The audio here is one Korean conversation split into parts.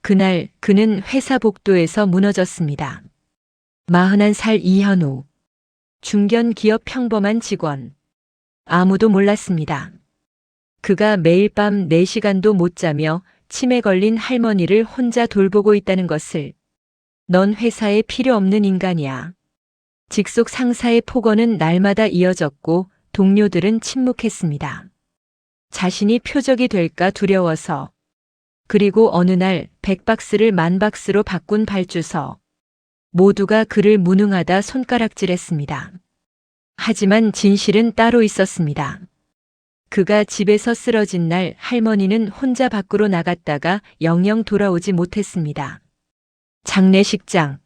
그날 그는 회사 복도에서 무너졌습니다. 41살 이현우. 중견 기업 평범한 직원. 아무도 몰랐습니다. 그가 매일 밤 4시간도 못 자며 치매 걸린 할머니를 혼자 돌보고 있다는 것을. 넌 회사에 필요 없는 인간이야. 직속 상사의 폭언은 날마다 이어졌고 동료들은 침묵했습니다. 자신이 표적이 될까 두려워서. 그리고 어느 날 100박스를 10,000박스로 바꾼 발주서. 모두가 그를 무능하다 손가락질했습니다. 하지만 진실은 따로 있었습니다. 그가 집에서 쓰러진 날 할머니는 혼자 밖으로 나갔다가 영영 돌아오지 못했습니다. 장례식장.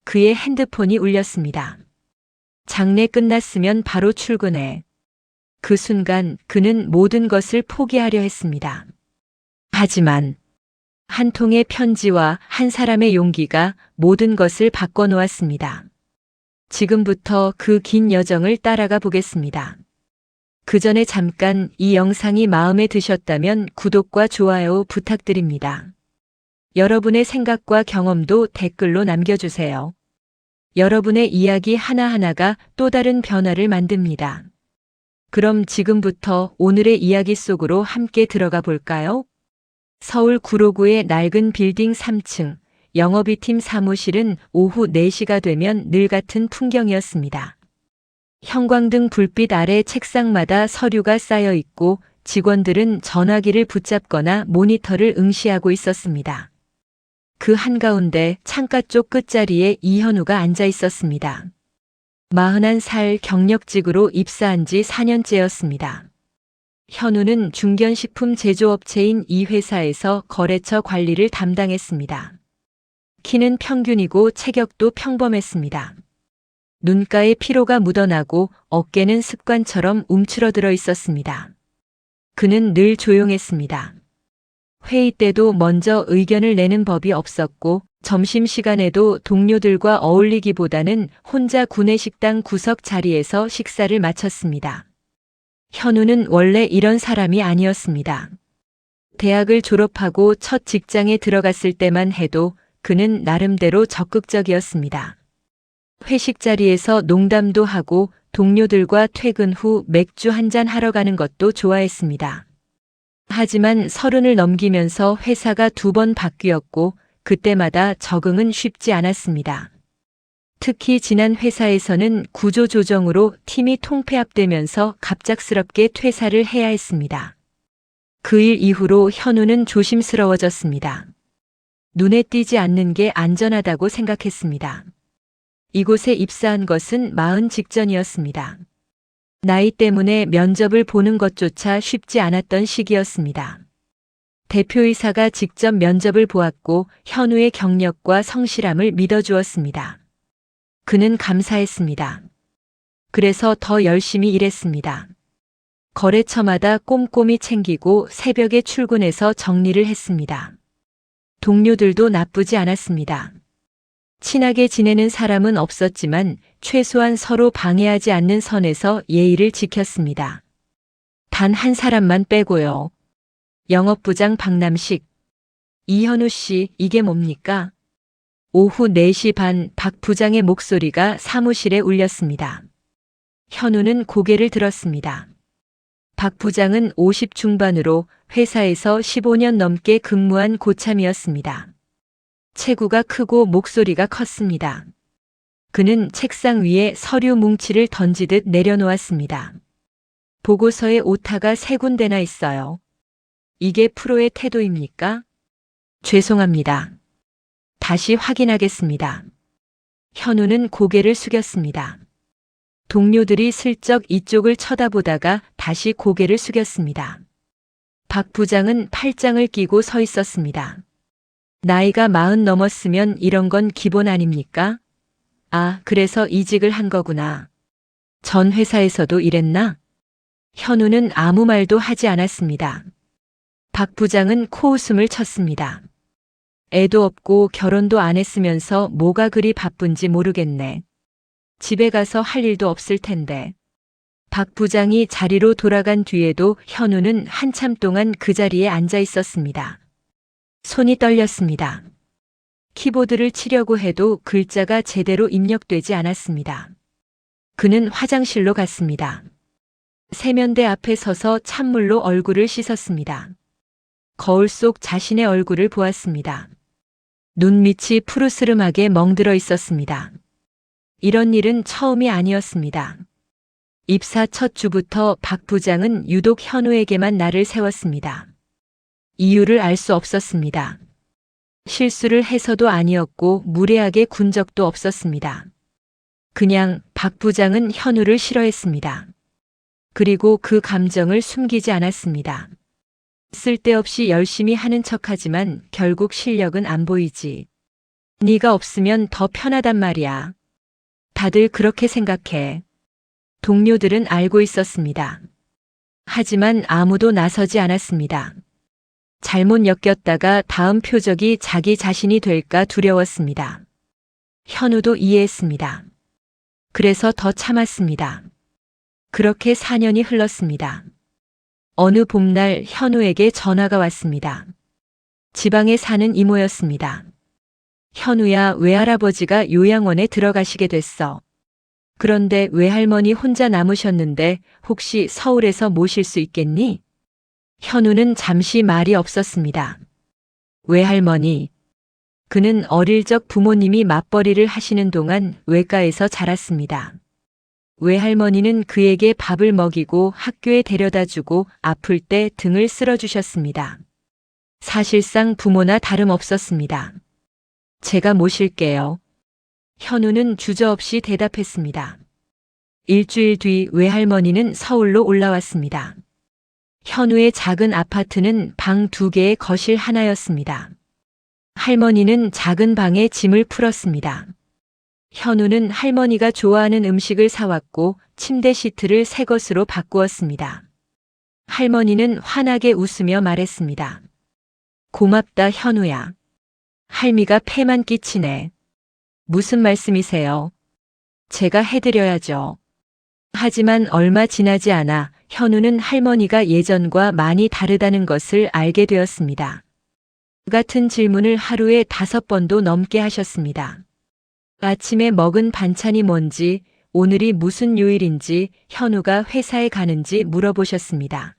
그의 핸드폰이 울렸습니다. 장례 끝났으면 바로 출근해. 그 순간 그는 모든 것을 포기하려 했습니다. 하지만 한 통의 편지와 한 사람의 용기가 모든 것을 바꿔놓았습니다. 지금부터 그 긴 여정을 따라가 보겠습니다. 그 전에 잠깐 이 영상이 마음에 드셨다면 구독과 좋아요 부탁드립니다. 여러분의 생각과 경험도 댓글로 남겨주세요. 여러분의 이야기 하나하나가 또 다른 변화를 만듭니다. 그럼 지금부터 오늘의 이야기 속으로 함께 들어가 볼까요? 서울 구로구의 낡은 빌딩 3층, 영업이팀 사무실은 오후 4시가 되면 늘 같은 풍경이었습니다. 형광등 불빛 아래 책상마다 서류가 쌓여 있고 직원들은 전화기를 붙잡거나 모니터를 응시하고 있었습니다. 그 한가운데 창가 쪽 끝자리에 이현우가 앉아 있었습니다. 41살 경력직으로 입사한 지 4년째였습니다. 현우는 중견식품 제조업체인 이 회사에서 거래처 관리를 담당했습니다. 키는 평균이고 체격도 평범했습니다. 눈가에 피로가 묻어나고 어깨는 습관처럼 움츠러들어 있었습니다. 그는 늘 조용했습니다. 회의 때도 먼저 의견을 내는 법이 없었고 점심시간에도 동료들과 어울리기보다는 혼자 구내식당 구석 자리에서 식사를 마쳤습니다. 현우는 원래 이런 사람이 아니었습니다. 대학을 졸업하고 첫 직장에 들어갔을 때만 해도 그는 나름대로 적극적이었습니다. 회식 자리에서 농담도 하고 동료들과 퇴근 후 맥주 한잔 하러 가는 것도 좋아했습니다. 하지만 30을 넘기면서 회사가 2번 바뀌었고 그때마다 적응은 쉽지 않았습니다. 특히 지난 회사에서는 구조조정으로 팀이 통폐합되면서 갑작스럽게 퇴사를 해야 했습니다. 그 일 이후로 현우는 조심스러워졌습니다. 눈에 띄지 않는 게 안전하다고 생각했습니다. 이곳에 입사한 것은 40 직전이었습니다. 나이 때문에 면접을 보는 것조차 쉽지 않았던 시기였습니다. 대표이사가 직접 면접을 보았고 현우의 경력과 성실함을 믿어주었습니다. 그는 감사했습니다. 그래서 더 열심히 일했습니다. 거래처마다 꼼꼼히 챙기고 새벽에 출근해서 정리를 했습니다. 동료들도 나쁘지 않았습니다. 친하게 지내는 사람은 없었지만 최소한 서로 방해하지 않는 선에서 예의를 지켰습니다. 단 한 사람만 빼고요. 영업부장 박남식. 이현우 씨, 이게 뭡니까? 오후 4시 반 박 부장의 목소리가 사무실에 울렸습니다. 현우는 고개를 들었습니다. 박 부장은 50 중반으로 회사에서 15년 넘게 근무한 고참이었습니다. 체구가 크고 목소리가 컸습니다. 그는 책상 위에 서류 뭉치를 던지듯 내려놓았습니다. 보고서에 오타가 3군데나 있어요. 이게 프로의 태도입니까? 죄송합니다. 다시 확인하겠습니다. 현우는 고개를 숙였습니다. 동료들이 슬쩍 이쪽을 쳐다보다가 다시 고개를 숙였습니다. 박 부장은 팔짱을 끼고 서 있었습니다. 나이가 40 넘었으면 이런 건 기본 아닙니까? 아, 그래서 이직을 한 거구나. 전 회사에서도 이랬나? 현우는 아무 말도 하지 않았습니다. 박 부장은 코웃음을 쳤습니다. 애도 없고 결혼도 안 했으면서 뭐가 그리 바쁜지 모르겠네. 집에 가서 할 일도 없을 텐데. 박 부장이 자리로 돌아간 뒤에도 현우는 한참 동안 그 자리에 앉아 있었습니다. 손이 떨렸습니다. 키보드를 치려고 해도 글자가 제대로 입력되지 않았습니다. 그는 화장실로 갔습니다. 세면대 앞에 서서 찬물로 얼굴을 씻었습니다. 거울 속 자신의 얼굴을 보았습니다. 눈밑이 푸르스름하게 멍들어 있었습니다. 이런 일은 처음이 아니었습니다. 입사 첫 주부터 박 부장은 유독 현우에게만 날을 세웠습니다. 이유를 알 수 없었습니다. 실수를 해서도 아니었고 무례하게 군 적도 없었습니다. 그냥 박 부장은 현우를 싫어했습니다. 그리고 그 감정을 숨기지 않았습니다. 쓸데없이 열심히 하는 척하지만 결국 실력은 안 보이지. 네가 없으면 더 편하단 말이야. 다들 그렇게 생각해. 동료들은 알고 있었습니다. 하지만 아무도 나서지 않았습니다. 잘못 엮였다가 다음 표적이 자기 자신이 될까 두려웠습니다. 현우도 이해했습니다. 그래서 더 참았습니다. 그렇게 4년이 흘렀습니다. 어느 봄날 현우에게 전화가 왔습니다. 지방에 사는 이모였습니다. 현우야, 외할아버지가 요양원에 들어가시게 됐어. 그런데 외할머니 혼자 남으셨는데 혹시 서울에서 모실 수 있겠니? 현우는 잠시 말이 없었습니다. 외할머니. 그는 어릴 적 부모님이 맞벌이를 하시는 동안 외가에서 자랐습니다. 외할머니는 그에게 밥을 먹이고 학교에 데려다 주고 아플 때 등을 쓸어주셨습니다. 사실상 부모나 다름없었습니다. 제가 모실게요. 현우는 주저없이 대답했습니다. 일주일 뒤 외할머니는 서울로 올라왔습니다. 현우의 작은 아파트는 방 2개에 거실 하나였습니다. 할머니는 작은 방에 짐을 풀었습니다. 현우는 할머니가 좋아하는 음식을 사왔고 침대 시트를 새 것으로 바꾸었습니다. 할머니는 환하게 웃으며 말했습니다. 고맙다, 현우야. 할미가 폐만 끼치네. 무슨 말씀이세요? 제가 해드려야죠. 하지만 얼마 지나지 않아 현우는 할머니가 예전과 많이 다르다는 것을 알게 되었습니다. 같은 질문을 하루에 5번도 넘게 하셨습니다. 아침에 먹은 반찬이 뭔지, 오늘이 무슨 요일인지, 현우가 회사에 가는지 물어보셨습니다.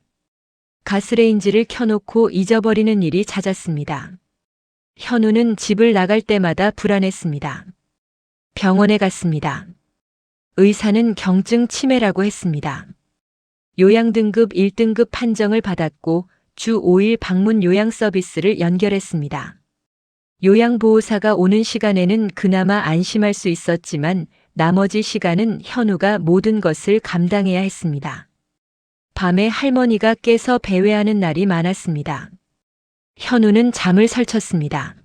가스레인지를 켜놓고 잊어버리는 일이 잦았습니다. 현우는 집을 나갈 때마다 불안했습니다. 병원에 갔습니다. 의사는 경증 치매라고 했습니다. 요양등급 1등급 판정을 받았고 주 5일 방문 요양 서비스를 연결했습니다. 요양보호사가 오는 시간에는 그나마 안심할 수 있었지만 나머지 시간은 현우가 모든 것을 감당해야 했습니다. 밤에 할머니가 깨서 배회하는 날이 많았습니다. 현우는 잠을 설쳤습니다.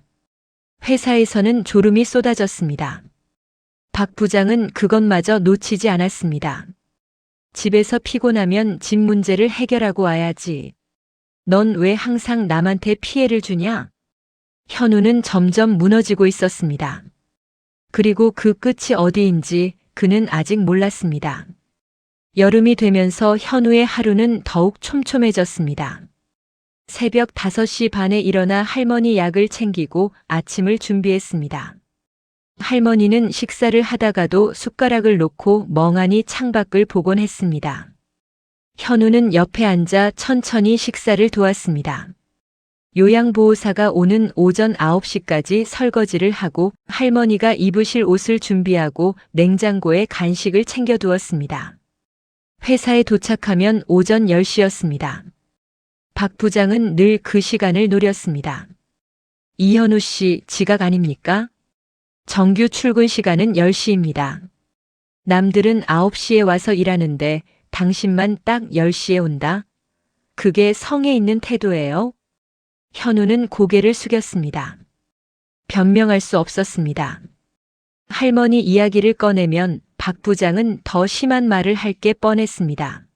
회사에서는 졸음이 쏟아졌습니다. 박 부장은 그것마저 놓치지 않았습니다. 집에서 피곤하면 집 문제를 해결하고 와야지. 넌 왜 항상 남한테 피해를 주냐? 현우는 점점 무너지고 있었습니다. 그리고 그 끝이 어디인지 그는 아직 몰랐습니다. 여름이 되면서 현우의 하루는 더욱 촘촘해졌습니다. 새벽 5시 반에 일어나 할머니 약을 챙기고 아침을 준비했습니다. 할머니는 식사를 하다가도 숟가락을 놓고 멍하니 창밖을 보곤 했습니다. 현우는 옆에 앉아 천천히 식사를 도왔습니다. 요양보호사가 오는 오전 9시까지 설거지를 하고 할머니가 입으실 옷을 준비하고 냉장고에 간식을 챙겨두었습니다. 회사에 도착하면 오전 10시였습니다. 박 부장은 늘 그 시간을 노렸습니다. 이현우 씨 지각 아닙니까? 정규 출근 시간은 10시입니다. 남들은 9시에 와서 일하는데 당신만 딱 10시에 온다? 그게 성에 있는 태도예요? 현우는 고개를 숙였습니다. 변명할 수 없었습니다. 할머니 이야기를 꺼내면 박 부장은 더 심한 말을 할 게 뻔했습니다.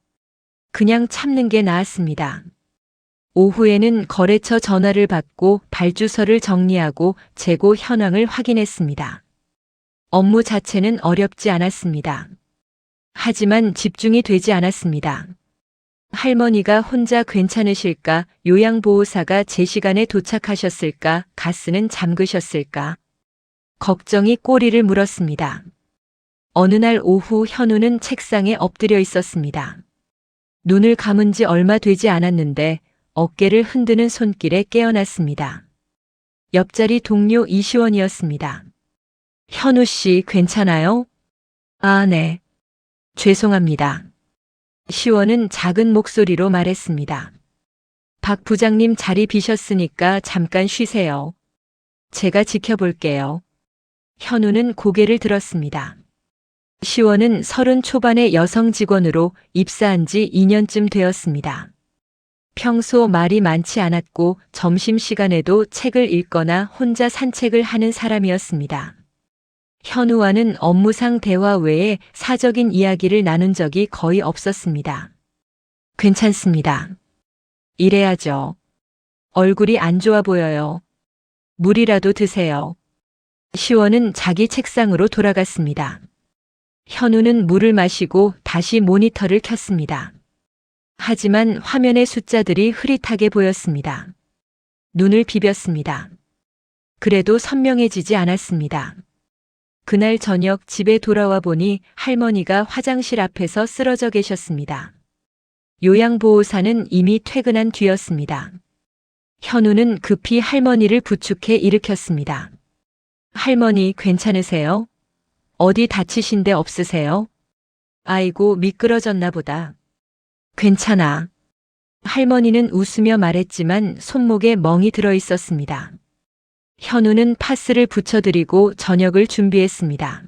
그냥 참는 게 나았습니다. 오후에는 거래처 전화를 받고 발주서를 정리하고 재고 현황을 확인했습니다. 업무 자체는 어렵지 않았습니다. 하지만 집중이 되지 않았습니다. 할머니가 혼자 괜찮으실까? 요양보호사가 제 시간에 도착하셨을까? 가스는 잠그셨을까? 걱정이 꼬리를 물었습니다. 어느 날 오후 현우는 책상에 엎드려 있었습니다. 눈을 감은 지 얼마 되지 않았는데 어깨를 흔드는 손길에 깨어났습니다. 옆자리 동료 이시원이었습니다. 현우 씨 괜찮아요? 아, 네. 죄송합니다. 시원은 작은 목소리로 말했습니다. 박 부장님 자리 비셨으니까 잠깐 쉬세요. 제가 지켜볼게요. 현우는 고개를 들었습니다. 시원은 30 초반의 여성 직원으로 입사한 지 2년쯤 되었습니다. 평소 말이 많지 않았고 점심시간에도 책을 읽거나 혼자 산책을 하는 사람이었습니다. 현우와는 업무상 대화 외에 사적인 이야기를 나눈 적이 거의 없었습니다. 괜찮습니다. 이래야죠. 얼굴이 안 좋아 보여요. 물이라도 드세요. 시원은 자기 책상으로 돌아갔습니다. 현우는 물을 마시고 다시 모니터를 켰습니다. 하지만 화면의 숫자들이 흐릿하게 보였습니다. 눈을 비볐습니다. 그래도 선명해지지 않았습니다. 그날 저녁 집에 돌아와 보니 할머니가 화장실 앞에서 쓰러져 계셨습니다. 요양보호사는 이미 퇴근한 뒤였습니다. 현우는 급히 할머니를 부축해 일으켰습니다. 할머니 괜찮으세요? 어디 다치신 데 없으세요? 아이고 미끄러졌나 보다. 괜찮아. 할머니는 웃으며 말했지만 손목에 멍이 들어 있었습니다. 현우는 파스를 붙여드리고 저녁을 준비했습니다.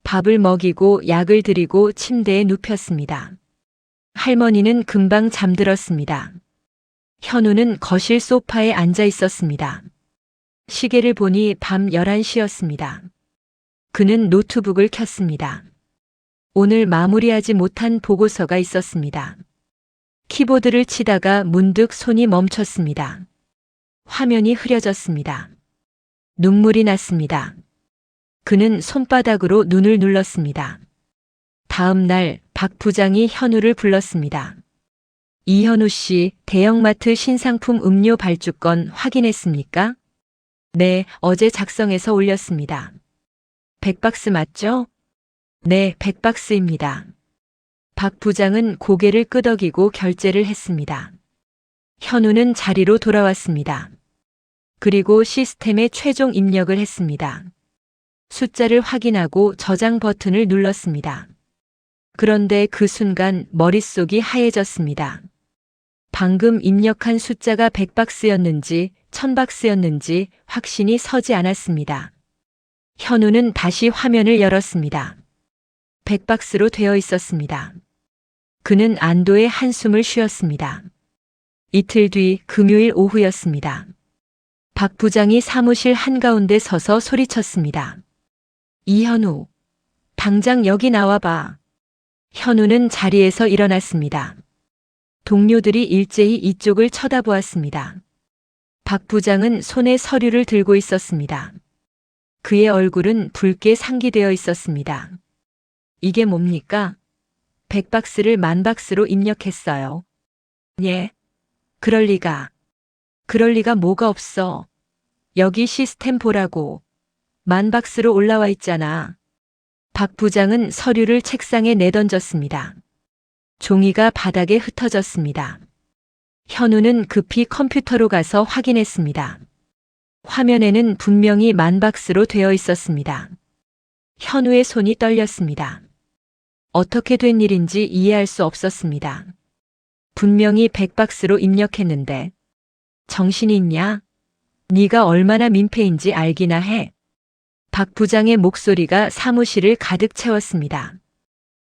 밥을 먹이고 약을 드리고 침대에 눕혔습니다. 할머니는 금방 잠들었습니다. 현우는 거실 소파에 앉아 있었습니다. 시계를 보니 밤 11시였습니다. 그는 노트북을 켰습니다. 오늘 마무리하지 못한 보고서가 있었습니다. 키보드를 치다가 문득 손이 멈췄습니다. 화면이 흐려졌습니다. 눈물이 났습니다. 그는 손바닥으로 눈을 눌렀습니다. 다음 날 박 부장이 현우를 불렀습니다. 이현우 씨, 대형마트 신상품 음료 발주권 확인했습니까? 네, 어제 작성해서 올렸습니다. 100박스 맞죠? 네, 100박스입니다. 박 부장은 고개를 끄덕이고 결제를 했습니다. 현우는 자리로 돌아왔습니다. 그리고 시스템에 최종 입력을 했습니다. 숫자를 확인하고 저장 버튼을 눌렀습니다. 그런데 그 순간 머릿속이 하얘졌습니다. 방금 입력한 숫자가 100박스였는지 1000박스였는지 확신이 서지 않았습니다. 현우는 다시 화면을 열었습니다. 100박스로 되어 있었습니다. 그는 안도의 한숨을 쉬었습니다. 이틀 뒤 금요일 오후였습니다. 박 부장이 사무실 한가운데 서서 소리쳤습니다. 이현우, 당장 여기 나와봐. 현우는 자리에서 일어났습니다. 동료들이 일제히 이쪽을 쳐다보았습니다. 박 부장은 손에 서류를 들고 있었습니다. 그의 얼굴은 붉게 상기되어 있었습니다. 이게 뭡니까? 100박스를 10,000박스로 입력했어요. 예? 그럴 리가. 그럴 리가 뭐가 없어. 여기 시스템 보라고. 10,000박스로 올라와 있잖아. 박 부장은 서류를 책상에 내던졌습니다. 종이가 바닥에 흩어졌습니다. 현우는 급히 컴퓨터로 가서 확인했습니다. 화면에는 분명히 10,000박스로 되어 있었습니다. 현우의 손이 떨렸습니다. 어떻게 된 일인지 이해할 수 없었습니다. 분명히 100박스로 입력했는데. 정신이 있냐? 네가 얼마나 민폐인지 알기나 해. 박 부장의 목소리가 사무실을 가득 채웠습니다.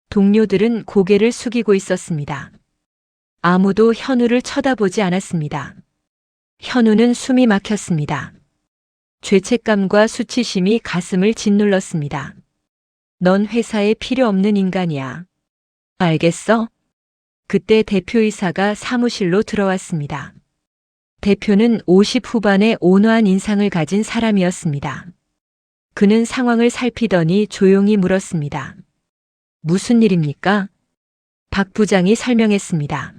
동료들은 고개를 숙이고 있었습니다. 아무도 현우를 쳐다보지 않았습니다. 현우는 숨이 막혔습니다. 죄책감과 수치심이 가슴을 짓눌렀습니다. 넌 회사에 필요 없는 인간이야. 알겠어? 그때 대표이사가 사무실로 들어왔습니다. 대표는 50 후반의 온화한 인상을 가진 사람이었습니다. 그는 상황을 살피더니 조용히 물었습니다. 무슨 일입니까? 박 부장이 설명했습니다.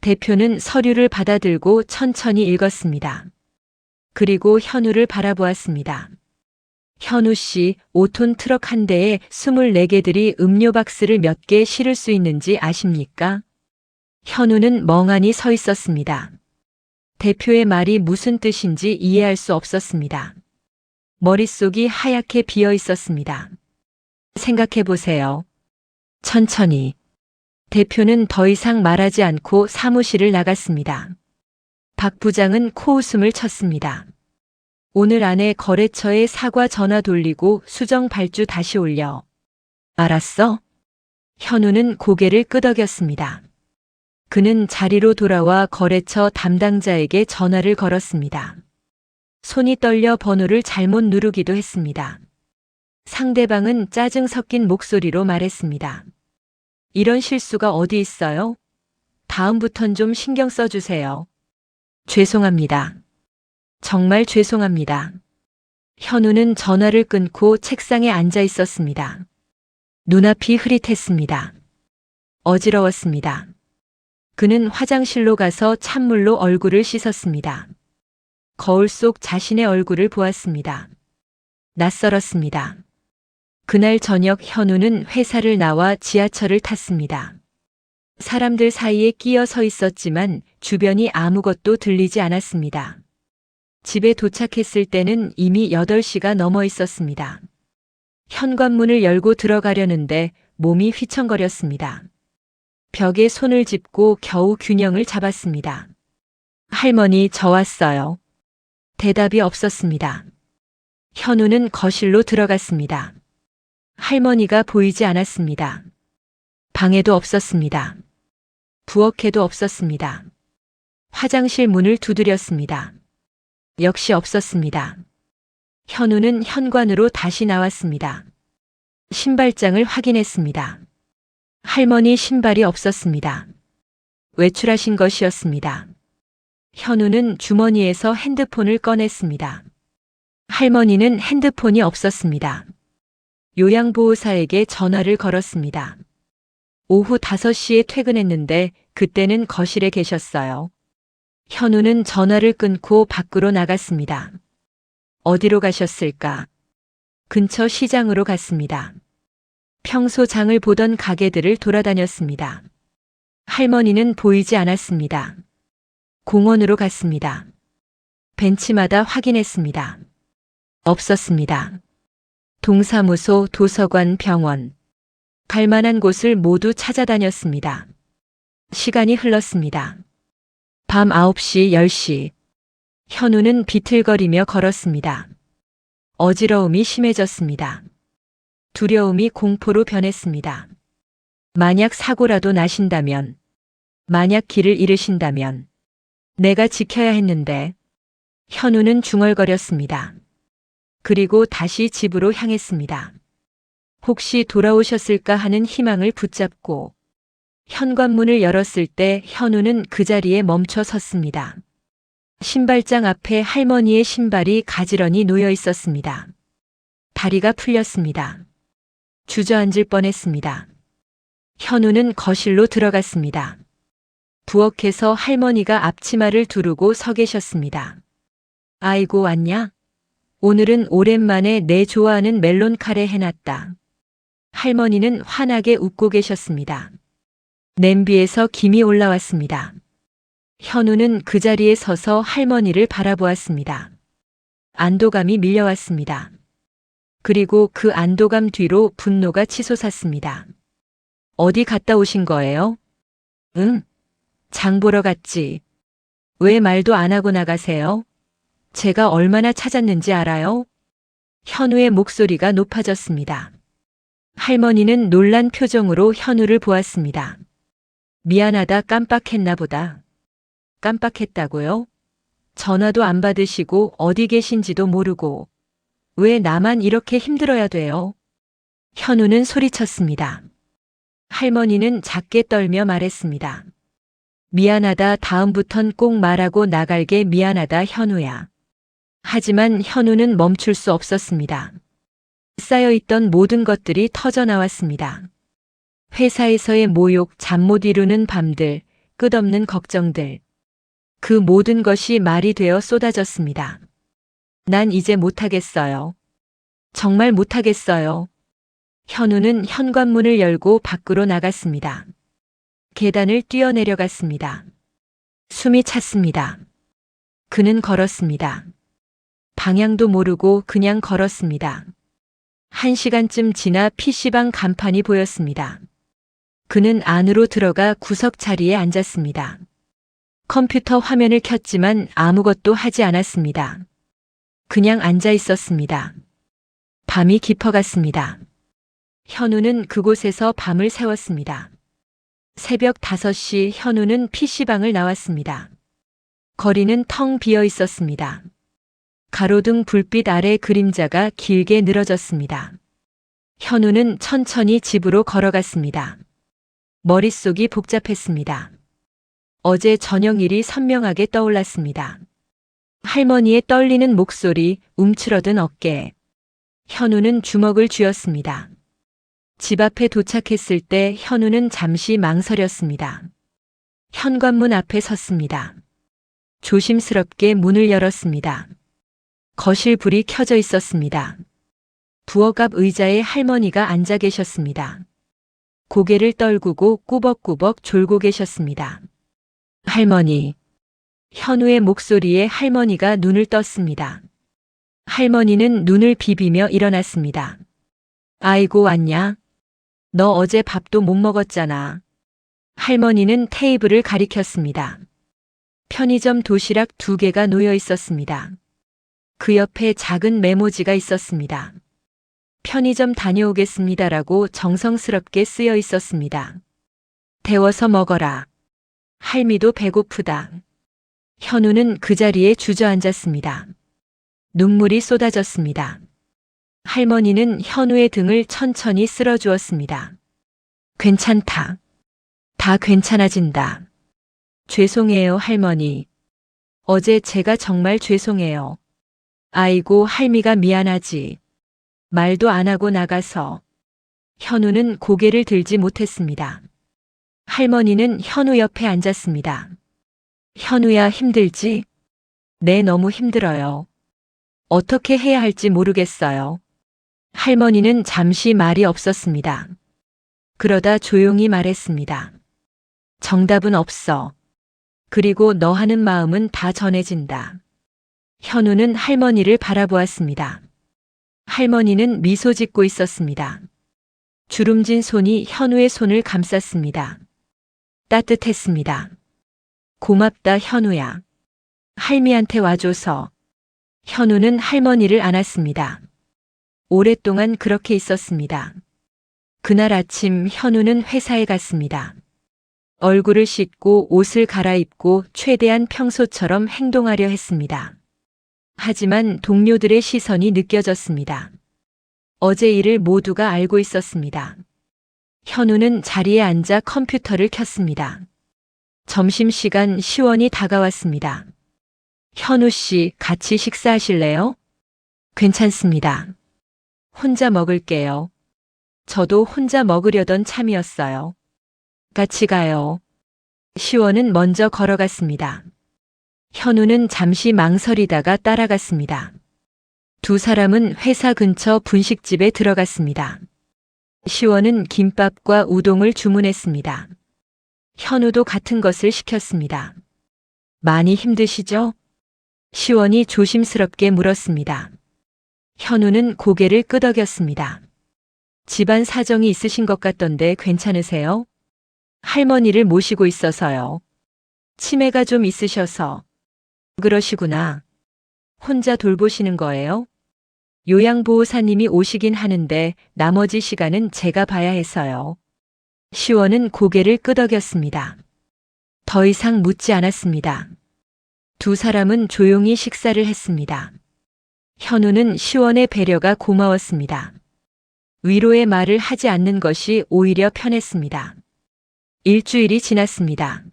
대표는 서류를 받아들고 천천히 읽었습니다. 그리고 현우를 바라보았습니다. 현우 씨, 5톤 트럭 한 대에 24개들이 음료 박스를 몇 개 실을 수 있는지 아십니까? 현우는 멍하니 서 있었습니다. 대표의 말이 무슨 뜻인지 이해할 수 없었습니다. 머릿속이 하얗게 비어 있었습니다. 생각해 보세요. 천천히. 대표는 더 이상 말하지 않고 사무실을 나갔습니다. 박 부장은 코웃음을 쳤습니다. 오늘 안에 거래처에 사과 전화 돌리고 수정 발주 다시 올려. 알았어? 현우는 고개를 끄덕였습니다. 그는 자리로 돌아와 거래처 담당자에게 전화를 걸었습니다. 손이 떨려 번호를 잘못 누르기도 했습니다. 상대방은 짜증 섞인 목소리로 말했습니다. 이런 실수가 어디 있어요? 다음부턴 좀 신경 써주세요. 죄송합니다. 정말 죄송합니다. 현우는 전화를 끊고 책상에 앉아 있었습니다. 눈앞이 흐릿했습니다. 어지러웠습니다. 그는 화장실로 가서 찬물로 얼굴을 씻었습니다. 거울 속 자신의 얼굴을 보았습니다. 낯설었습니다. 그날 저녁 현우는 회사를 나와 지하철을 탔습니다. 사람들 사이에 끼어 서 있었지만 주변이 아무것도 들리지 않았습니다. 집에 도착했을 때는 이미 8시가 넘어 있었습니다. 현관문을 열고 들어가려는데 몸이 휘청거렸습니다. 벽에 손을 짚고 겨우 균형을 잡았습니다. 할머니, 저 왔어요. 대답이 없었습니다. 현우는 거실로 들어갔습니다. 할머니가 보이지 않았습니다. 방에도 없었습니다. 부엌에도 없었습니다. 화장실 문을 두드렸습니다. 역시 없었습니다. 현우는 현관으로 다시 나왔습니다. 신발장을 확인했습니다. 할머니 신발이 없었습니다. 외출하신 것이었습니다. 현우는 주머니에서 핸드폰을 꺼냈습니다. 할머니는 핸드폰이 없었습니다. 요양보호사에게 전화를 걸었습니다. 오후 5시에 퇴근했는데 그때는 거실에 계셨어요. 현우는 전화를 끊고 밖으로 나갔습니다. 어디로 가셨을까? 근처 시장으로 갔습니다. 평소 장을 보던 가게들을 돌아다녔습니다. 할머니는 보이지 않았습니다. 공원으로 갔습니다. 벤치마다 확인했습니다. 없었습니다. 동사무소, 도서관, 병원. 갈 만한 곳을 모두 찾아다녔습니다. 시간이 흘렀습니다. 밤 9시, 10시. 현우는 비틀거리며 걸었습니다. 어지러움이 심해졌습니다. 두려움이 공포로 변했습니다. 만약 사고라도 나신다면, 만약 길을 잃으신다면, 내가 지켜야 했는데. 현우는 중얼거렸습니다. 그리고 다시 집으로 향했습니다. 혹시 돌아오셨을까 하는 희망을 붙잡고 현관문을 열었을 때 현우는 그 자리에 멈춰 섰습니다. 신발장 앞에 할머니의 신발이 가지런히 놓여 있었습니다. 다리가 풀렸습니다. 주저앉을 뻔했습니다. 현우는 거실로 들어갔습니다. 부엌에서 할머니가 앞치마를 두르고 서 계셨습니다. 아이고, 왔냐? 오늘은 오랜만에 내 좋아하는 멜론 카레 해놨다. 할머니는 환하게 웃고 계셨습니다. 냄비에서 김이 올라왔습니다. 현우는 그 자리에 서서 할머니를 바라보았습니다. 안도감이 밀려왔습니다. 그리고 그 안도감 뒤로 분노가 치솟았습니다. 어디 갔다 오신 거예요? 응? 장 보러 갔지. 왜 말도 안 하고 나가세요? 제가 얼마나 찾았는지 알아요? 현우의 목소리가 높아졌습니다. 할머니는 놀란 표정으로 현우를 보았습니다. 미안하다, 깜빡했나 보다. 깜빡했다고요? 전화도 안 받으시고 어디 계신지도 모르고 왜 나만 이렇게 힘들어야 돼요? 현우는 소리쳤습니다. 할머니는 작게 떨며 말했습니다. 미안하다, 다음부턴 꼭 말하고 나갈게. 미안하다, 현우야. 하지만 현우는 멈출 수 없었습니다. 쌓여있던 모든 것들이 터져 나왔습니다. 회사에서의 모욕, 잠 못 이루는 밤들, 끝없는 걱정들. 그 모든 것이 말이 되어 쏟아졌습니다. 난 이제 못하겠어요. 정말 못하겠어요. 현우는 현관문을 열고 밖으로 나갔습니다. 계단을 뛰어내려갔습니다. 숨이 찼습니다. 그는 걸었습니다. 방향도 모르고 그냥 걸었습니다. 1시간쯤 지나 PC방 간판이 보였습니다. 그는 안으로 들어가 구석 자리에 앉았습니다. 컴퓨터 화면을 켰지만 아무것도 하지 않았습니다. 그냥 앉아 있었습니다. 밤이 깊어갔습니다. 현우는 그곳에서 밤을 새웠습니다. 새벽 5시 현우는 PC방을 나왔습니다. 거리는 텅 비어 있었습니다. 가로등 불빛 아래 그림자가 길게 늘어졌습니다. 현우는 천천히 집으로 걸어갔습니다. 머릿속이 복잡했습니다. 어제 저녁 일이 선명하게 떠올랐습니다. 할머니의 떨리는 목소리, 움츠러든 어깨. 현우는 주먹을 쥐었습니다. 집 앞에 도착했을 때 현우는 잠시 망설였습니다. 현관문 앞에 섰습니다. 조심스럽게 문을 열었습니다. 거실 불이 켜져 있었습니다. 부엌 앞 의자에 할머니가 앉아 계셨습니다. 고개를 떨구고 꾸벅꾸벅 졸고 계셨습니다. 할머니. 현우의 목소리에 할머니가 눈을 떴습니다. 할머니는 눈을 비비며 일어났습니다. 아이고 왔냐? 너 어제 밥도 못 먹었잖아. 할머니는 테이블을 가리켰습니다. 편의점 도시락 2개가 놓여 있었습니다. 그 옆에 작은 메모지가 있었습니다. 편의점 다녀오겠습니다라고 정성스럽게 쓰여 있었습니다. 데워서 먹어라. 할미도 배고프다. 현우는 그 자리에 주저앉았습니다. 눈물이 쏟아졌습니다. 할머니는 현우의 등을 천천히 쓸어주었습니다. 괜찮다. 다 괜찮아진다. 죄송해요, 할머니. 어제 제가 정말 죄송해요. 아이고, 할미가 미안하지. 말도 안 하고 나가서. 현우는 고개를 들지 못했습니다. 할머니는 현우 옆에 앉았습니다. 현우야, 힘들지? 네, 너무 힘들어요. 어떻게 해야 할지 모르겠어요. 할머니는 잠시 말이 없었습니다. 그러다 조용히 말했습니다. 정답은 없어. 그리고 너 하는 마음은 다 전해진다. 현우는 할머니를 바라보았습니다. 할머니는 미소 짓고 있었습니다. 주름진 손이 현우의 손을 감쌌습니다. 따뜻했습니다. 고맙다, 현우야. 할미한테 와줘서. 현우는 할머니를 안았습니다. 오랫동안 그렇게 있었습니다. 그날 아침 현우는 회사에 갔습니다. 얼굴을 씻고 옷을 갈아입고 최대한 평소처럼 행동하려 했습니다. 하지만 동료들의 시선이 느껴졌습니다. 어제 일을 모두가 알고 있었습니다. 현우는 자리에 앉아 컴퓨터를 켰습니다. 점심시간 시원이 다가왔습니다. 현우 씨, 같이 식사하실래요? 괜찮습니다. 혼자 먹을게요. 저도 혼자 먹으려던 참이었어요. 같이 가요. 시원은 먼저 걸어갔습니다. 현우는 잠시 망설이다가 따라갔습니다. 2 사람은 회사 근처 분식집에 들어갔습니다. 시원은 김밥과 우동을 주문했습니다. 현우도 같은 것을 시켰습니다. 많이 힘드시죠? 시원이 조심스럽게 물었습니다. 현우는 고개를 끄덕였습니다. 집안 사정이 있으신 것 같던데 괜찮으세요? 할머니를 모시고 있어서요. 치매가 좀 있으셔서. 그러시구나. 혼자 돌보시는 거예요? 요양보호사님이 오시긴 하는데 나머지 시간은 제가 봐야 해서요. 시원은 고개를 끄덕였습니다. 더 이상 묻지 않았습니다. 2 사람은 조용히 식사를 했습니다. 현우는 시원의 배려가 고마웠습니다. 위로의 말을 하지 않는 것이 오히려 편했습니다. 일주일이 지났습니다.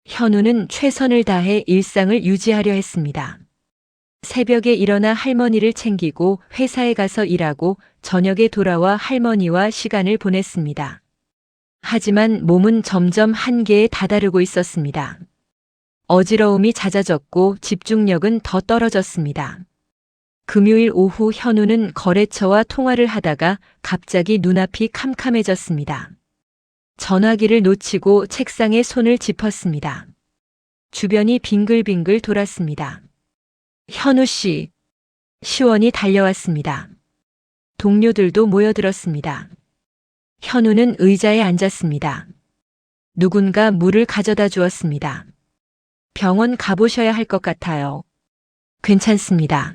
현우는 최선을 다해 일상을 유지하려 했습니다. 새벽에 일어나 할머니를 챙기고 회사에 가서 일하고 저녁에 돌아와 할머니와 시간을 보냈습니다. 하지만 몸은 점점 한계에 다다르고 있었습니다. 어지러움이 잦아졌고 집중력은 더 떨어졌습니다. 금요일 오후 현우는 거래처와 통화를 하다가 갑자기 눈앞이 캄캄해졌습니다. 전화기를 놓치고 책상에 손을 짚었습니다. 주변이 빙글빙글 돌았습니다. 현우 씨, 시원이 달려왔습니다. 동료들도 모여들었습니다. 현우는 의자에 앉았습니다. 누군가 물을 가져다 주었습니다. 병원 가보셔야 할 것 같아요. 괜찮습니다.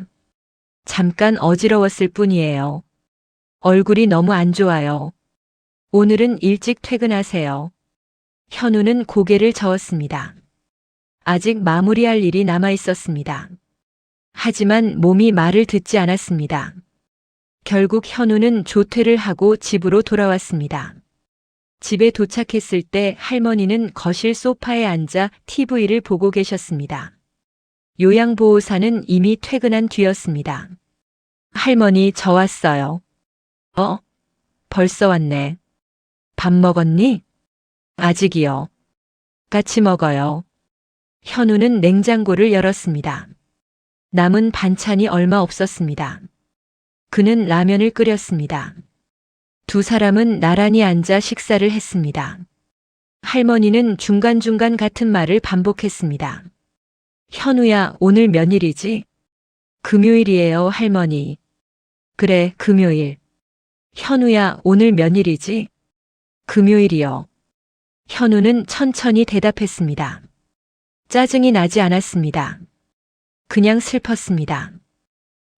잠깐 어지러웠을 뿐이에요. 얼굴이 너무 안 좋아요. 오늘은 일찍 퇴근하세요. 현우는 고개를 저었습니다. 아직 마무리할 일이 남아 있었습니다. 하지만 몸이 말을 듣지 않았습니다. 결국 현우는 조퇴를 하고 집으로 돌아왔습니다. 집에 도착했을 때 할머니는 거실 소파에 앉아 TV를 보고 계셨습니다. 요양보호사는 이미 퇴근한 뒤였습니다. 할머니, 저 왔어요. 벌써 왔네. 밥 먹었니? 아직이요. 같이 먹어요. 현우는 냉장고를 열었습니다. 남은 반찬이 얼마 없었습니다. 그는 라면을 끓였습니다. 두 사람은 나란히 앉아 식사를 했습니다. 할머니는 중간중간 같은 말을 반복했습니다. 현우야, 오늘 며칠이지? 금요일이에요, 할머니. 그래, 금요일. 현우야, 오늘 며칠이지? 금요일이요. 현우는 천천히 대답했습니다. 짜증이 나지 않았습니다. 그냥 슬펐습니다.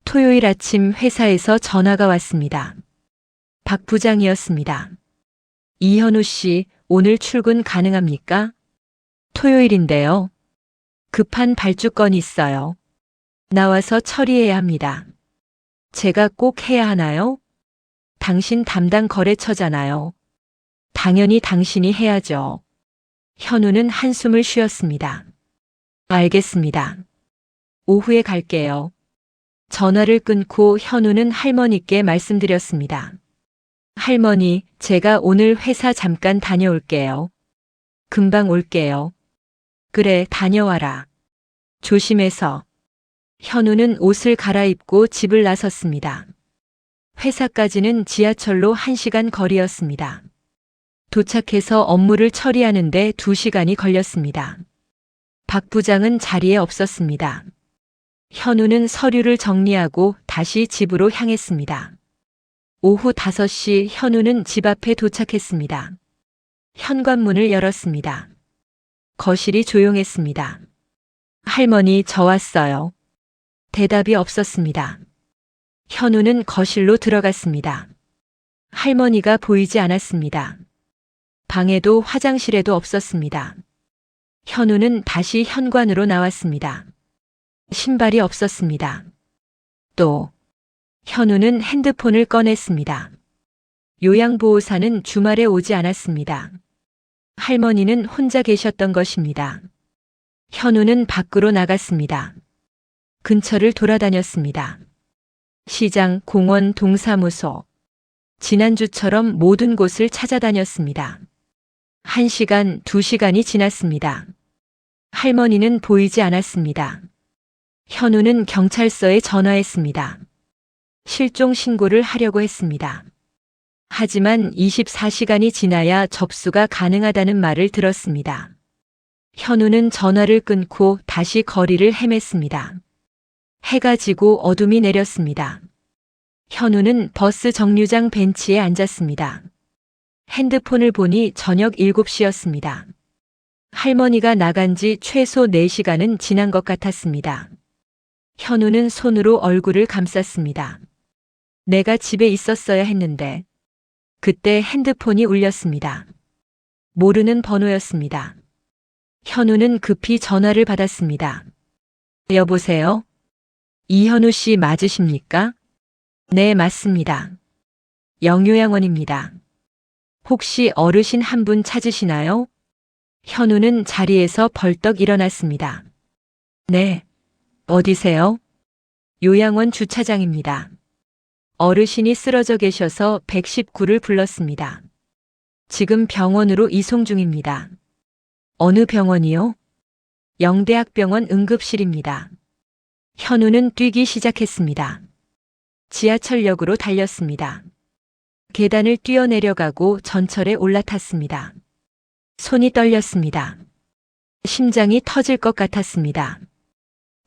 토요일 아침 회사에서 전화가 왔습니다. 박 부장이었습니다. 이현우 씨, 오늘 출근 가능합니까? 토요일인데요. 급한 발주건이 있어요. 나와서 처리해야 합니다. 제가 꼭 해야 하나요? 당신 담당 거래처잖아요. 당연히 당신이 해야죠. 현우는 한숨을 쉬었습니다. 알겠습니다. 오후에 갈게요. 전화를 끊고 현우는 할머니께 말씀드렸습니다. 할머니, 제가 오늘 회사 잠깐 다녀올게요. 금방 올게요. 그래, 다녀와라. 조심해서. 현우는 옷을 갈아입고 집을 나섰습니다. 회사까지는 지하철로 1시간 거리였습니다. 도착해서 업무를 처리하는데 2시간이 걸렸습니다. 박 부장은 자리에 없었습니다. 현우는 서류를 정리하고 다시 집으로 향했습니다. 오후 5시 현우는 집 앞에 도착했습니다. 현관문을 열었습니다. 거실이 조용했습니다. 할머니, 저 왔어요. 대답이 없었습니다. 현우는 거실로 들어갔습니다. 할머니가 보이지 않았습니다. 방에도 화장실에도 없었습니다. 현우는 다시 현관으로 나왔습니다. 신발이 없었습니다. 또 현우는 핸드폰을 꺼냈습니다. 요양보호사는 주말에 오지 않았습니다. 할머니는 혼자 계셨던 것입니다. 현우는 밖으로 나갔습니다. 근처를 돌아다녔습니다. 시장, 공원, 동사무소. 지난주처럼 모든 곳을 찾아다녔습니다. 1시간, 2시간이 지났습니다. 할머니는 보이지 않았습니다. 현우는 경찰서에 전화했습니다. 실종 신고를 하려고 했습니다. 하지만 24시간이 지나야 접수가 가능하다는 말을 들었습니다. 현우는 전화를 끊고 다시 거리를 헤맸습니다. 해가 지고 어둠이 내렸습니다. 현우는 버스 정류장 벤치에 앉았습니다. 핸드폰을 보니 저녁 7시였습니다. 할머니가 나간 지 최소 4시간은 지난 것 같았습니다. 현우는 손으로 얼굴을 감쌌습니다. 내가 집에 있었어야 했는데. 그때 핸드폰이 울렸습니다. 모르는 번호였습니다. 현우는 급히 전화를 받았습니다. 여보세요? 이현우 씨 맞으십니까? 네, 맞습니다. 영요양원입니다. 혹시 어르신 한 분 찾으시나요? 현우는 자리에서 벌떡 일어났습니다. 네. 어디세요? 요양원 주차장입니다. 어르신이 쓰러져 계셔서 119를 불렀습니다. 지금 병원으로 이송 중입니다. 어느 병원이요? 영대학병원 응급실입니다. 현우는 뛰기 시작했습니다. 지하철역으로 달렸습니다. 계단을 뛰어내려가고 전철에 올라탔습니다. 손이 떨렸습니다. 심장이 터질 것 같았습니다.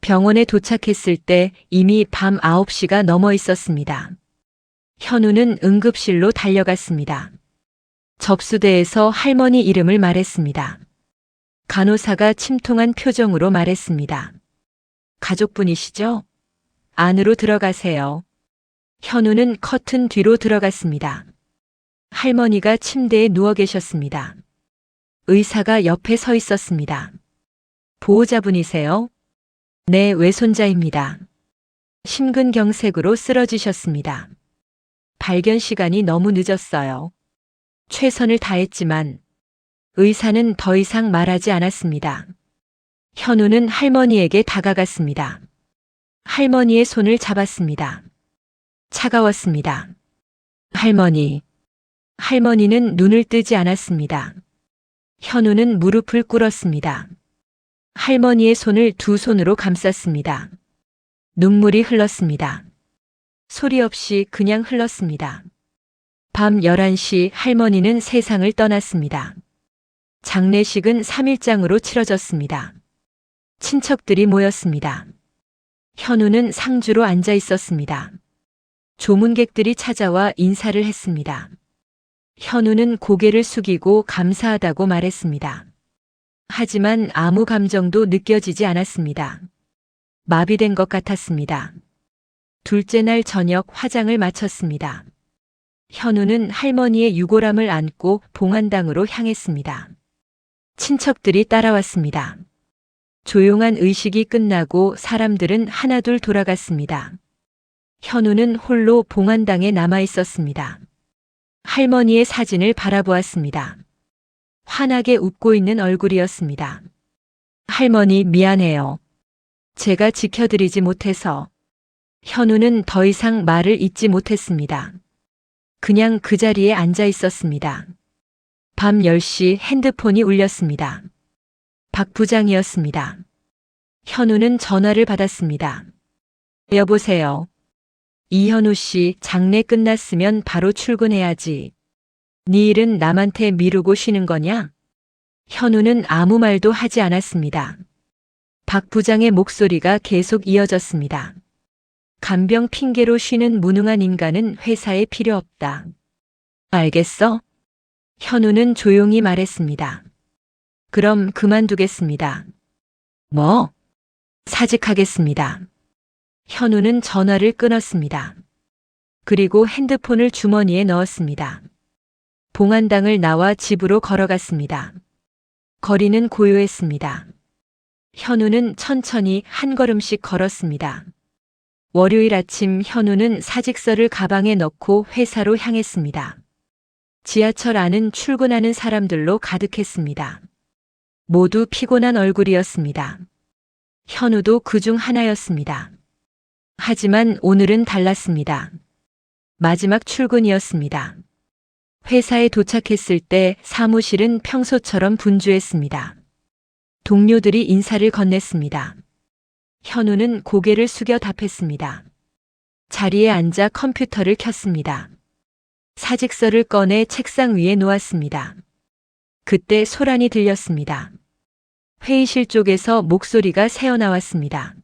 병원에 도착했을 때 이미 밤 9시가 넘어 있었습니다. 현우는 응급실로 달려갔습니다. 접수대에서 할머니 이름을 말했습니다. 간호사가 침통한 표정으로 말했습니다. 가족분이시죠? 안으로 들어가세요. 현우는 커튼 뒤로 들어갔습니다. 할머니가 침대에 누워 계셨습니다. 의사가 옆에 서 있었습니다. 보호자분이세요? 네, 외손자입니다. 심근경색으로 쓰러지셨습니다. 발견 시간이 너무 늦었어요. 최선을 다했지만 의사는 더 이상 말하지 않았습니다. 현우는 할머니에게 다가갔습니다. 할머니의 손을 잡았습니다. 차가웠습니다. 할머니. 할머니는 눈을 뜨지 않았습니다. 현우는 무릎을 꿇었습니다. 할머니의 손을 두 손으로 감쌌습니다. 눈물이 흘렀습니다. 소리 없이 그냥 흘렀습니다. 밤 11시 할머니는 세상을 떠났습니다. 장례식은 3일장으로 치러졌습니다. 친척들이 모였습니다. 현우는 상주로 앉아 있었습니다. 조문객들이 찾아와 인사를 했습니다. 현우는 고개를 숙이고 감사하다고 말했습니다. 하지만 아무 감정도 느껴지지 않았습니다. 마비된 것 같았습니다. 둘째 날 저녁 화장을 마쳤습니다. 현우는 할머니의 유골함을 안고 봉안당으로 향했습니다. 친척들이 따라왔습니다. 조용한 의식이 끝나고 사람들은 하나둘 돌아갔습니다. 현우는 홀로 봉안당에 남아 있었습니다. 할머니의 사진을 바라보았습니다. 환하게 웃고 있는 얼굴이었습니다. 할머니 미안해요. 제가 지켜드리지 못해서. 현우는 더 이상 말을 잇지 못했습니다. 그냥 그 자리에 앉아 있었습니다. 밤 10시 핸드폰이 울렸습니다. 박 부장이었습니다. 현우는 전화를 받았습니다. 여보세요. 이현우 씨, 장례 끝났으면 바로 출근해야지. 네 일은 남한테 미루고 쉬는 거냐? 현우는 아무 말도 하지 않았습니다. 박 부장의 목소리가 계속 이어졌습니다. 간병 핑계로 쉬는 무능한 인간은 회사에 필요 없다. 알겠어? 현우는 조용히 말했습니다. 그럼 그만두겠습니다. 뭐? 사직하겠습니다. 현우는 전화를 끊었습니다. 그리고 핸드폰을 주머니에 넣었습니다. 봉안당을 나와 집으로 걸어갔습니다. 거리는 고요했습니다. 현우는 천천히 한 걸음씩 걸었습니다. 월요일 아침 현우는 사직서를 가방에 넣고 회사로 향했습니다. 지하철 안은 출근하는 사람들로 가득했습니다. 모두 피곤한 얼굴이었습니다. 현우도 그중 하나였습니다. 하지만 오늘은 달랐습니다. 마지막 출근이었습니다. 회사에 도착했을 때 사무실은 평소처럼 분주했습니다. 동료들이 인사를 건넸습니다. 현우는 고개를 숙여 답했습니다. 자리에 앉아 컴퓨터를 켰습니다. 사직서를 꺼내 책상 위에 놓았습니다. 그때 소란이 들렸습니다. 회의실 쪽에서 목소리가 새어나왔습니다.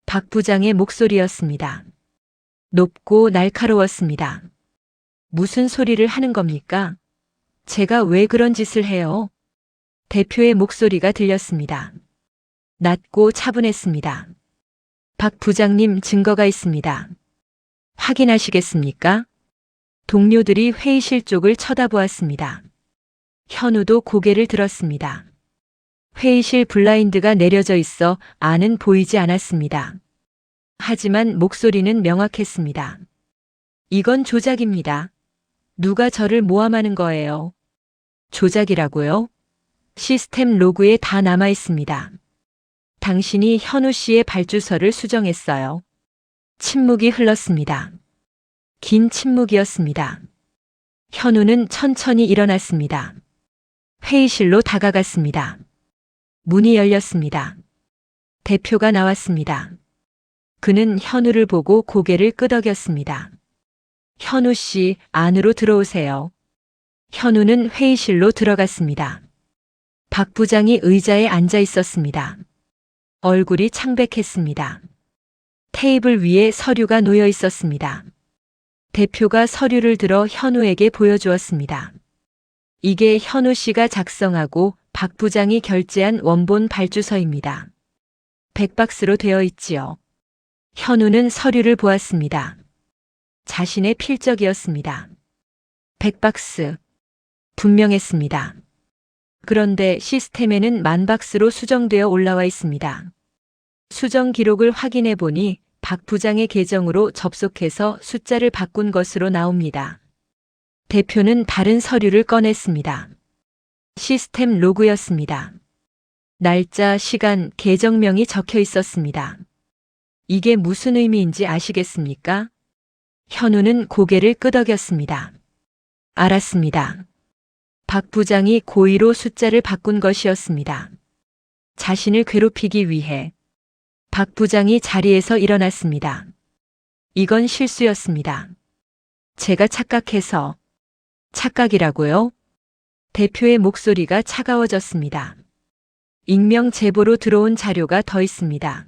박 부장의 목소리였습니다. 높고 날카로웠습니다. 무슨 소리를 하는 겁니까? 제가 왜 그런 짓을 해요? 대표의 목소리가 들렸습니다. 낮고 차분했습니다. 박 부장님 증거가 있습니다. 확인하시겠습니까? 동료들이 회의실 쪽을 쳐다보았습니다. 현우도 고개를 들었습니다. 회의실 블라인드가 내려져 있어 안은 보이지 않았습니다. 하지만 목소리는 명확했습니다. 이건 조작입니다. 누가 저를 모함하는 거예요? 조작이라고요? 시스템 로그에 다 남아 있습니다. 당신이 현우 씨의 발주서를 수정했어요. 침묵이 흘렀습니다. 긴 침묵이었습니다. 현우는 천천히 일어났습니다. 회의실로 다가갔습니다. 문이 열렸습니다. 대표가 나왔습니다. 그는 현우를 보고 고개를 끄덕였습니다. 현우 씨, 안으로 들어오세요. 현우는 회의실로 들어갔습니다. 박 부장이 의자에 앉아 있었습니다. 얼굴이 창백했습니다. 테이블 위에 서류가 놓여 있었습니다. 대표가 서류를 들어 현우에게 보여주었습니다. 이게 현우 씨가 작성하고 박 부장이 결제한 원본 발주서입니다. 100박스로 되어 있지요. 현우는 서류를 보았습니다. 자신의 필적이었습니다. 100박스. 분명했습니다. 그런데 시스템에는 10,000박스로 수정되어 올라와 있습니다. 수정 기록을 확인해 보니 박 부장의 계정으로 접속해서 숫자를 바꾼 것으로 나옵니다. 대표는 다른 서류를 꺼냈습니다. 시스템 로그였습니다. 날짜, 시간, 계정명이 적혀 있었습니다. 이게 무슨 의미인지 아시겠습니까? 현우는 고개를 끄덕였습니다. 알았습니다. 박 부장이 고의로 숫자를 바꾼 것이었습니다. 자신을 괴롭히기 위해. 박 부장이 자리에서 일어났습니다. 이건 실수였습니다. 제가 착각해서. 착각이라고요? 대표의 목소리가 차가워졌습니다. 익명 제보로 들어온 자료가 더 있습니다.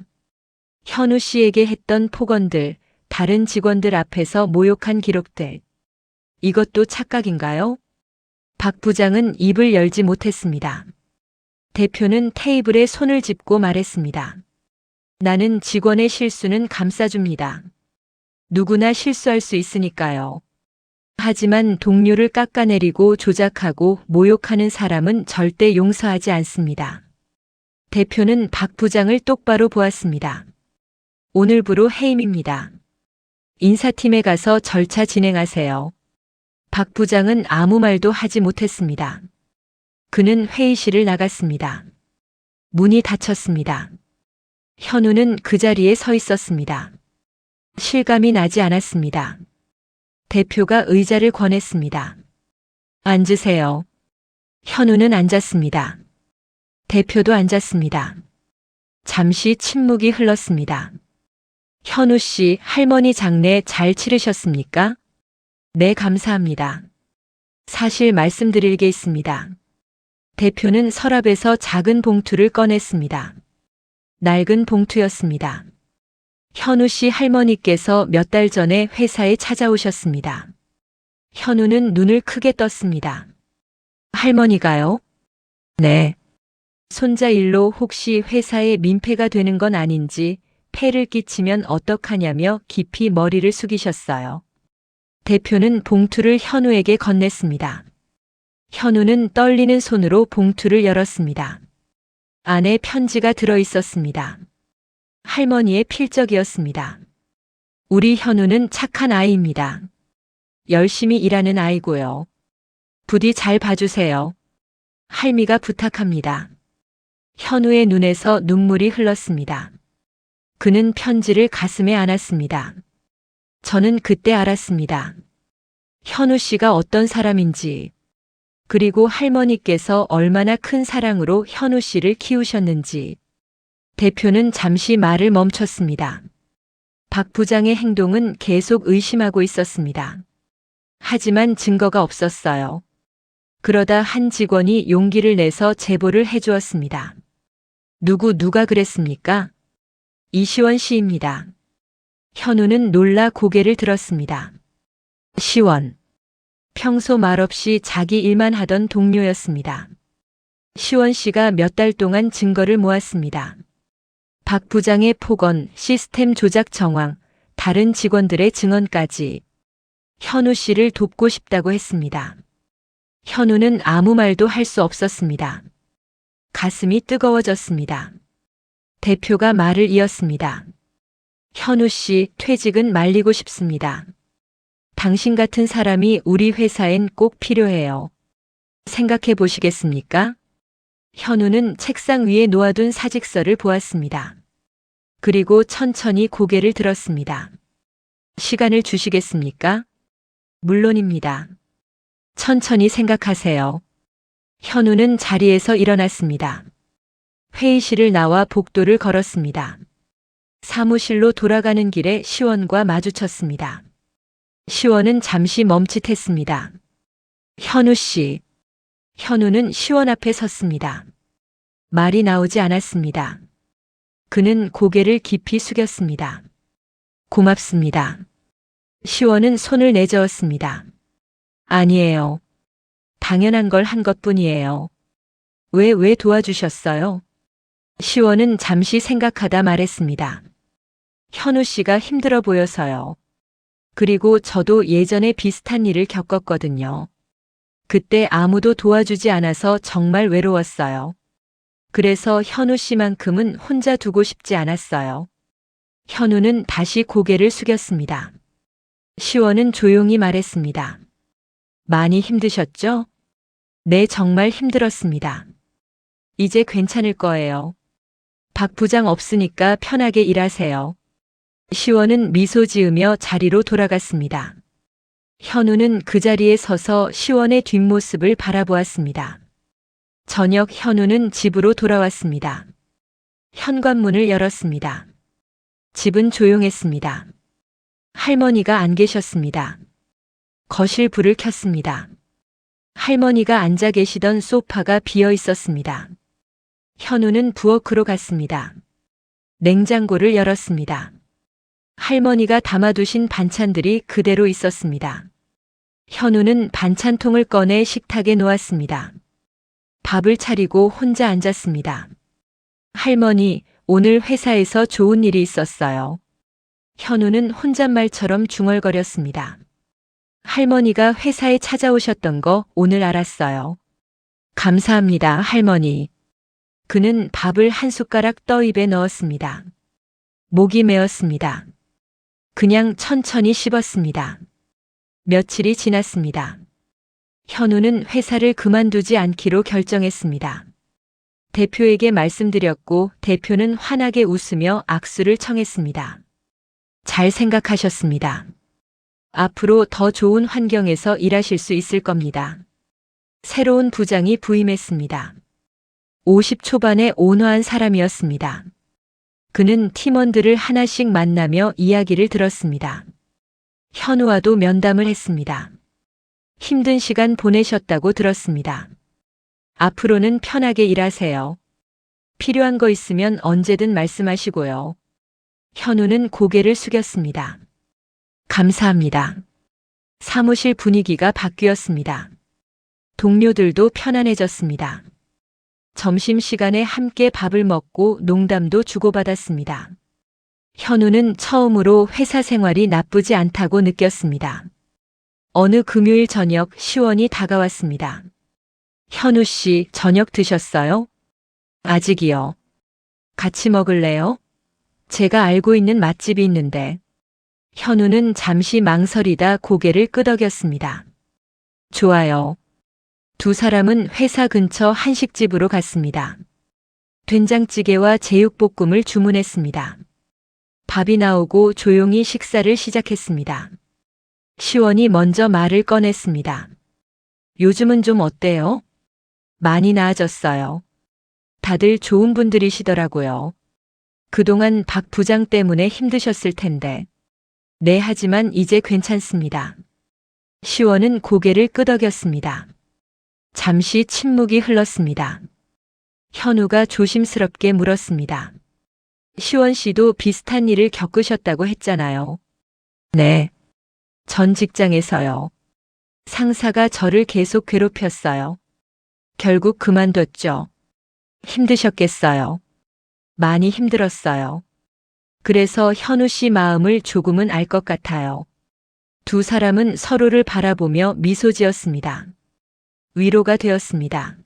현우 씨에게 했던 폭언들, 다른 직원들 앞에서 모욕한 기록들. 이것도 착각인가요? 박 부장은 입을 열지 못했습니다. 대표는 테이블에 손을 짚고 말했습니다. 나는 직원의 실수는 감싸줍니다. 누구나 실수할 수 있으니까요. 하지만 동료를 깎아내리고 조작하고 모욕하는 사람은 절대 용서하지 않습니다. 대표는 박 부장을 똑바로 보았습니다. 오늘부로 해임입니다. 인사팀에 가서 절차 진행하세요. 박 부장은 아무 말도 하지 못했습니다. 그는 회의실을 나갔습니다. 문이 닫혔습니다. 현우는 그 자리에 서 있었습니다. 실감이 나지 않았습니다. 대표가 의자를 권했습니다. 앉으세요. 현우는 앉았습니다. 대표도 앉았습니다. 잠시 침묵이 흘렀습니다. 현우 씨, 할머니 장례 잘 치르셨습니까? 네, 감사합니다. 사실 말씀드릴 게 있습니다. 대표는 서랍에서 작은 봉투를 꺼냈습니다. 낡은 봉투였습니다. 현우 씨 할머니께서 몇 달 전에 회사에 찾아오셨습니다. 현우는 눈을 크게 떴습니다. 할머니가요? 네. 손자 일로 혹시 회사에 민폐가 되는 건 아닌지 폐를 끼치면 어떡하냐며 깊이 머리를 숙이셨어요. 대표는 봉투를 현우에게 건넸습니다. 현우는 떨리는 손으로 봉투를 열었습니다. 안에 편지가 들어 있었습니다. 할머니의 필적이었습니다. 우리 현우는 착한 아이입니다. 열심히 일하는 아이고요. 부디 잘 봐주세요. 할미가 부탁합니다. 현우의 눈에서 눈물이 흘렀습니다. 그는 편지를 가슴에 안았습니다. 저는 그때 알았습니다. 현우 씨가 어떤 사람인지, 그리고 할머니께서 얼마나 큰 사랑으로 현우 씨를 키우셨는지. 대표는 잠시 말을 멈췄습니다. 박 부장의 행동은 계속 의심하고 있었습니다. 하지만 증거가 없었어요. 그러다 한 직원이 용기를 내서 제보를 해주었습니다. 누가 그랬습니까? 이시원 씨입니다. 현우는 놀라 고개를 들었습니다. 시원. 평소 말없이 자기 일만 하던 동료였습니다. 시원 씨가 몇 달 동안 증거를 모았습니다. 박 부장의 폭언, 시스템 조작 정황, 다른 직원들의 증언까지. 현우 씨를 돕고 싶다고 했습니다. 현우는 아무 말도 할 수 없었습니다. 가슴이 뜨거워졌습니다. 대표가 말을 이었습니다. 현우 씨, 퇴직은 말리고 싶습니다. 당신 같은 사람이 우리 회사엔 꼭 필요해요. 생각해 보시겠습니까? 현우는 책상 위에 놓아둔 사직서를 보았습니다. 그리고 천천히 고개를 들었습니다. 시간을 주시겠습니까? 물론입니다. 천천히 생각하세요. 현우는 자리에서 일어났습니다. 회의실을 나와 복도를 걸었습니다. 사무실로 돌아가는 길에 시원과 마주쳤습니다. 시원은 잠시 멈칫했습니다. 현우 씨. 현우는 시원 앞에 섰습니다. 말이 나오지 않았습니다. 그는 고개를 깊이 숙였습니다. 고맙습니다. 시원은 손을 내저었습니다. 아니에요. 당연한 걸 한 것뿐이에요. 왜 도와주셨어요? 시원은 잠시 생각하다 말했습니다. 현우 씨가 힘들어 보여서요. 그리고 저도 예전에 비슷한 일을 겪었거든요. 그때 아무도 도와주지 않아서 정말 외로웠어요. 그래서 현우 씨만큼은 혼자 두고 싶지 않았어요. 현우는 다시 고개를 숙였습니다. 시원은 조용히 말했습니다. 많이 힘드셨죠? 네, 정말 힘들었습니다. 이제 괜찮을 거예요. 박 부장 없으니까 편하게 일하세요. 시원은 미소 지으며 자리로 돌아갔습니다. 현우는 그 자리에 서서 시원의 뒷모습을 바라보았습니다. 저녁 현우는 집으로 돌아왔습니다. 현관문을 열었습니다. 집은 조용했습니다. 할머니가 안 계셨습니다. 거실 불을 켰습니다. 할머니가 앉아 계시던 소파가 비어 있었습니다. 현우는 부엌으로 갔습니다. 냉장고를 열었습니다. 할머니가 담아두신 반찬들이 그대로 있었습니다. 현우는 반찬통을 꺼내 식탁에 놓았습니다. 밥을 차리고 혼자 앉았습니다. 할머니, 오늘 회사에서 좋은 일이 있었어요. 현우는 혼잣말처럼 중얼거렸습니다. 할머니가 회사에 찾아오셨던 거 오늘 알았어요. 감사합니다, 할머니. 그는 밥을 한 숟가락 떠 입에 넣었습니다. 목이 메었습니다. 그냥 천천히 씹었습니다. 며칠이 지났습니다. 현우는 회사를 그만두지 않기로 결정했습니다. 대표에게 말씀드렸고 대표는 환하게 웃으며 악수를 청했습니다. 잘 생각하셨습니다. 앞으로 더 좋은 환경에서 일하실 수 있을 겁니다. 새로운 부장이 부임했습니다. 50 초반의 온화한 사람이었습니다. 그는 팀원들을 하나씩 만나며 이야기를 들었습니다. 현우와도 면담을 했습니다. 힘든 시간 보내셨다고 들었습니다. 앞으로는 편하게 일하세요. 필요한 거 있으면 언제든 말씀하시고요. 현우는 고개를 숙였습니다. 감사합니다. 사무실 분위기가 바뀌었습니다. 동료들도 편안해졌습니다. 점심시간에 함께 밥을 먹고 농담도 주고받았습니다. 현우는 처음으로 회사 생활이 나쁘지 않다고 느꼈습니다. 어느 금요일 저녁 시원이 다가왔습니다. 현우 씨, 저녁 드셨어요? 아직이요. 같이 먹을래요? 제가 알고 있는 맛집이 있는데. 현우는 잠시 망설이다 고개를 끄덕였습니다. 좋아요. 두 사람은 회사 근처 한식집으로 갔습니다. 된장찌개와 제육볶음을 주문했습니다. 밥이 나오고 조용히 식사를 시작했습니다. 시원이 먼저 말을 꺼냈습니다. 요즘은 좀 어때요? 많이 나아졌어요. 다들 좋은 분들이시더라고요. 그동안 박 부장 때문에 힘드셨을 텐데. 네, 하지만 이제 괜찮습니다. 시원은 고개를 끄덕였습니다. 잠시 침묵이 흘렀습니다. 현우가 조심스럽게 물었습니다. 시원 씨도 비슷한 일을 겪으셨다고 했잖아요. 네. 전 직장에서요. 상사가 저를 계속 괴롭혔어요. 결국 그만뒀죠. 힘드셨겠어요. 많이 힘들었어요. 그래서 현우 씨 마음을 조금은 알 것 같아요. 두 사람은 서로를 바라보며 미소 지었습니다. 위로가 되었습니다.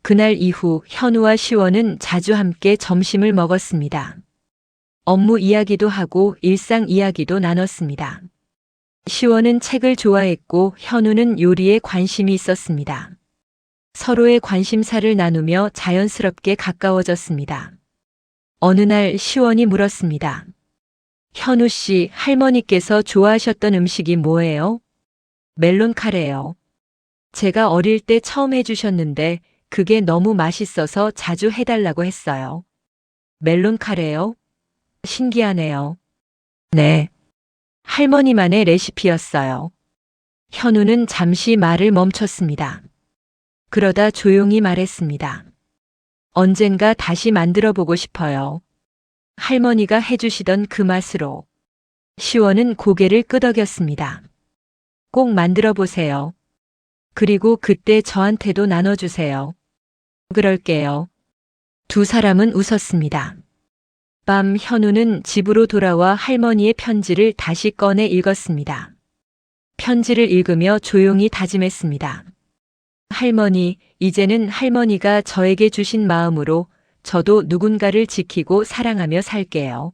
그날 이후 현우와 시원은 자주 함께 점심을 먹었습니다. 업무 이야기도 하고 일상 이야기도 나눴습니다. 시원은 책을 좋아했고 현우는 요리에 관심이 있었습니다. 서로의 관심사를 나누며 자연스럽게 가까워졌습니다. 어느 날 시원이 물었습니다. 현우 씨, 할머니께서 좋아하셨던 음식이 뭐예요? 멜론 카레요. 제가 어릴 때 처음 해주셨는데 그게 너무 맛있어서 자주 해달라고 했어요. 멜론 카레요? 신기하네요. 네. 할머니만의 레시피였어요. 현우는 잠시 말을 멈췄습니다. 그러다 조용히 말했습니다. 언젠가 다시 만들어 보고 싶어요. 할머니가 해주시던 그 맛으로. 시원은 고개를 끄덕였습니다. 꼭 만들어 보세요. 그리고 그때 저한테도 나눠주세요. 그럴게요. 두 사람은 웃었습니다. 밤 현우는 집으로 돌아와 할머니의 편지를 다시 꺼내 읽었습니다. 편지를 읽으며 조용히 다짐했습니다. 할머니, 이제는 할머니가 저에게 주신 마음으로 저도 누군가를 지키고 사랑하며 살게요.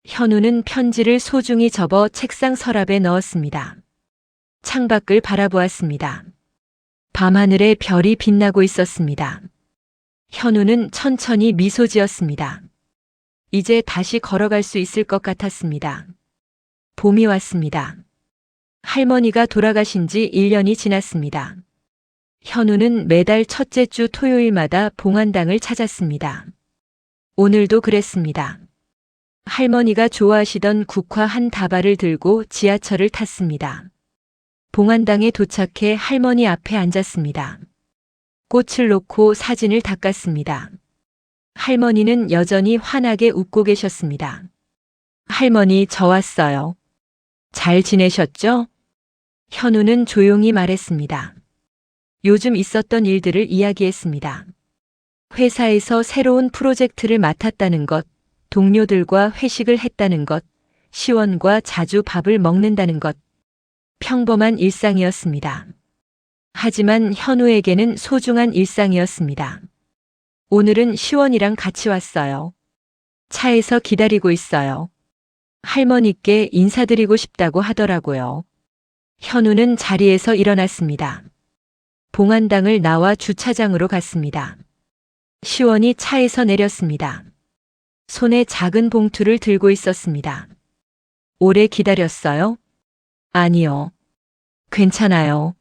현우는 편지를 소중히 접어 책상 서랍에 넣었습니다. 창밖을 바라보았습니다. 밤하늘에 별이 빛나고 있었습니다. 현우는 천천히 미소 지었습니다. 이제 다시 걸어갈 수 있을 것 같았습니다. 봄이 왔습니다. 할머니가 돌아가신 지 1년이 지났습니다. 현우는 매달 첫째 주 토요일마다 봉안당을 찾았습니다. 오늘도 그랬습니다. 할머니가 좋아하시던 국화 한 다발을 들고 지하철을 탔습니다. 봉안당에 도착해 할머니 앞에 앉았습니다. 꽃을 놓고 사진을 닦았습니다. 할머니는 여전히 환하게 웃고 계셨습니다. 할머니, 저 왔어요. 잘 지내셨죠? 현우는 조용히 말했습니다. 요즘 있었던 일들을 이야기했습니다. 회사에서 새로운 프로젝트를 맡았다는 것, 동료들과 회식을 했다는 것, 시원과 자주 밥을 먹는다는 것. 평범한 일상이었습니다. 하지만 현우에게는 소중한 일상이었습니다. 오늘은 시원이랑 같이 왔어요. 차에서 기다리고 있어요. 할머니께 인사드리고 싶다고 하더라고요. 현우는 자리에서 일어났습니다. 봉안당을 나와 주차장으로 갔습니다. 시원이 차에서 내렸습니다. 손에 작은 봉투를 들고 있었습니다. 오래 기다렸어요? 아니요. 괜찮아요.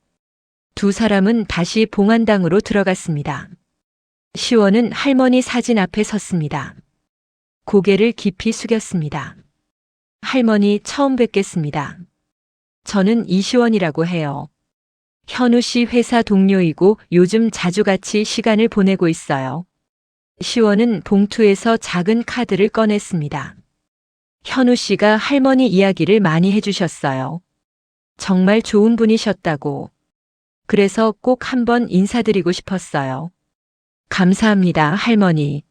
두 사람은 다시 봉안당으로 들어갔습니다. 시원은 할머니 사진 앞에 섰습니다. 고개를 깊이 숙였습니다. 할머니, 처음 뵙겠습니다. 저는 이시원이라고 해요. 현우 씨 회사 동료이고 요즘 자주 같이 시간을 보내고 있어요. 시원은 봉투에서 작은 카드를 꺼냈습니다. 현우 씨가 할머니 이야기를 많이 해주셨어요. 정말 좋은 분이셨다고. 그래서 꼭 한번 인사드리고 싶었어요. 감사합니다, 할머니.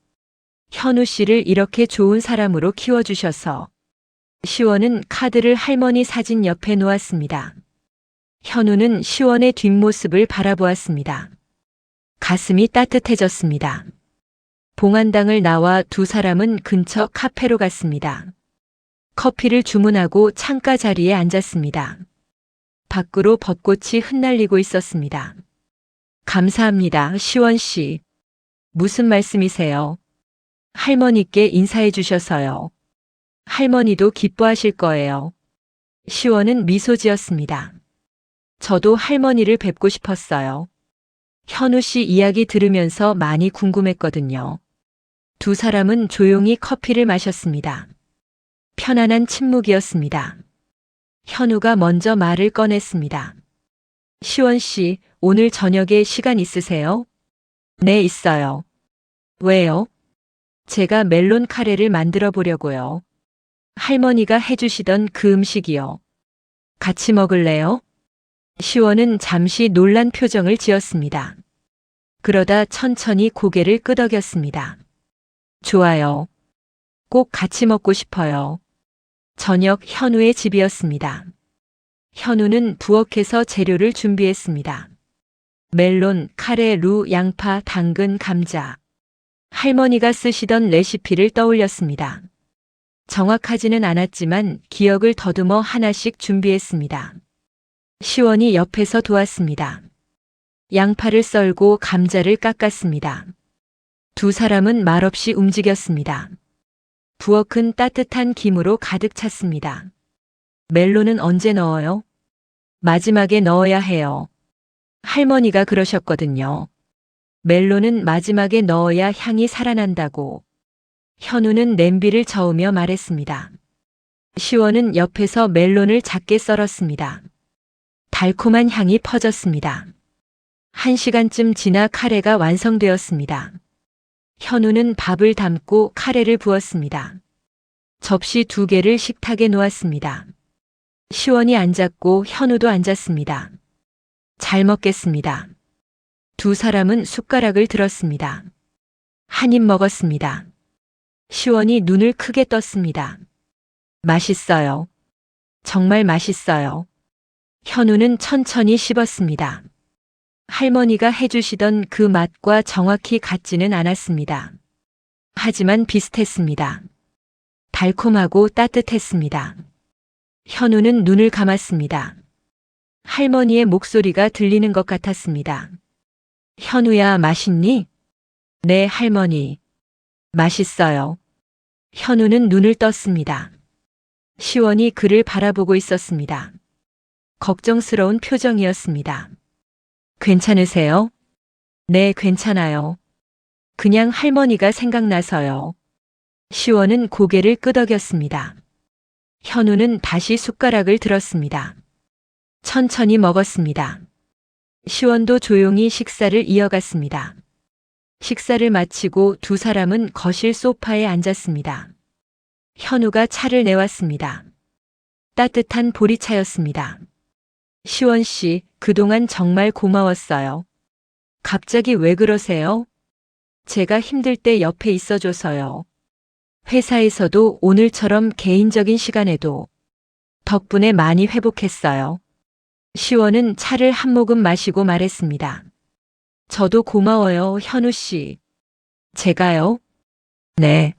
현우 씨를 이렇게 좋은 사람으로 키워주셔서. 시원은 카드를 할머니 사진 옆에 놓았습니다. 현우는 시원의 뒷모습을 바라보았습니다. 가슴이 따뜻해졌습니다. 봉안당을 나와 두 사람은 근처 카페로 갔습니다. 커피를 주문하고 창가 자리에 앉았습니다. 밖으로 벚꽃이 흩날리고 있었습니다. 감사합니다, 시원 씨. 무슨 말씀이세요? 할머니께 인사해 주셔서요. 할머니도 기뻐하실 거예요. 시원은 미소 지었습니다. 저도 할머니를 뵙고 싶었어요. 현우 씨 이야기 들으면서 많이 궁금했거든요. 두 사람은 조용히 커피를 마셨습니다. 편안한 침묵이었습니다. 현우가 먼저 말을 꺼냈습니다. 시원 씨, 오늘 저녁에 시간 있으세요? 네, 있어요. 왜요? 제가 멜론 카레를 만들어 보려고요. 할머니가 해주시던 그 음식이요. 같이 먹을래요? 시원은 잠시 놀란 표정을 지었습니다. 그러다 천천히 고개를 끄덕였습니다. 좋아요. 꼭 같이 먹고 싶어요. 저녁 현우의 집이었습니다. 현우는 부엌에서 재료를 준비했습니다. 멜론, 카레, 루, 양파, 당근, 감자. 할머니가 쓰시던 레시피를 떠올렸습니다. 정확하지는 않았지만 기억을 더듬어 하나씩 준비했습니다. 시원이 옆에서 도왔습니다. 양파를 썰고 감자를 깎았습니다. 두 사람은 말없이 움직였습니다. 부엌은 따뜻한 김으로 가득 찼습니다. 멜론은 언제 넣어요? 마지막에 넣어야 해요. 할머니가 그러셨거든요. 멜론은 마지막에 넣어야 향이 살아난다고. 현우는 냄비를 저으며 말했습니다. 시원은 옆에서 멜론을 작게 썰었습니다. 달콤한 향이 퍼졌습니다. 1시간쯤 지나 카레가 완성되었습니다. 현우는 밥을 담고 카레를 부었습니다. 접시 2개를 식탁에 놓았습니다. 시원이 앉았고 현우도 앉았습니다. 잘 먹겠습니다. 두 사람은 숟가락을 들었습니다. 한 입 먹었습니다. 시원이 눈을 크게 떴습니다. 맛있어요. 정말 맛있어요. 현우는 천천히 씹었습니다. 할머니가 해주시던 그 맛과 정확히 같지는 않았습니다. 하지만 비슷했습니다. 달콤하고 따뜻했습니다. 현우는 눈을 감았습니다. 할머니의 목소리가 들리는 것 같았습니다. 현우야, 맛있니? 네, 할머니. 맛있어요. 현우는 눈을 떴습니다. 시원이 그를 바라보고 있었습니다. 걱정스러운 표정이었습니다. 괜찮으세요? 네, 괜찮아요. 그냥 할머니가 생각나서요. 시원은 고개를 끄덕였습니다. 현우는 다시 숟가락을 들었습니다. 천천히 먹었습니다. 시원도 조용히 식사를 이어갔습니다. 식사를 마치고 두 사람은 거실 소파에 앉았습니다. 현우가 차를 내왔습니다. 따뜻한 보리차였습니다. 시원 씨, 그동안 정말 고마웠어요. 갑자기 왜 그러세요? 제가 힘들 때 옆에 있어줘서요. 회사에서도 오늘처럼 개인적인 시간에도 덕분에 많이 회복했어요. 시원은 차를 한 모금 마시고 말했습니다. 저도 고마워요, 현우 씨. 제가요? 네.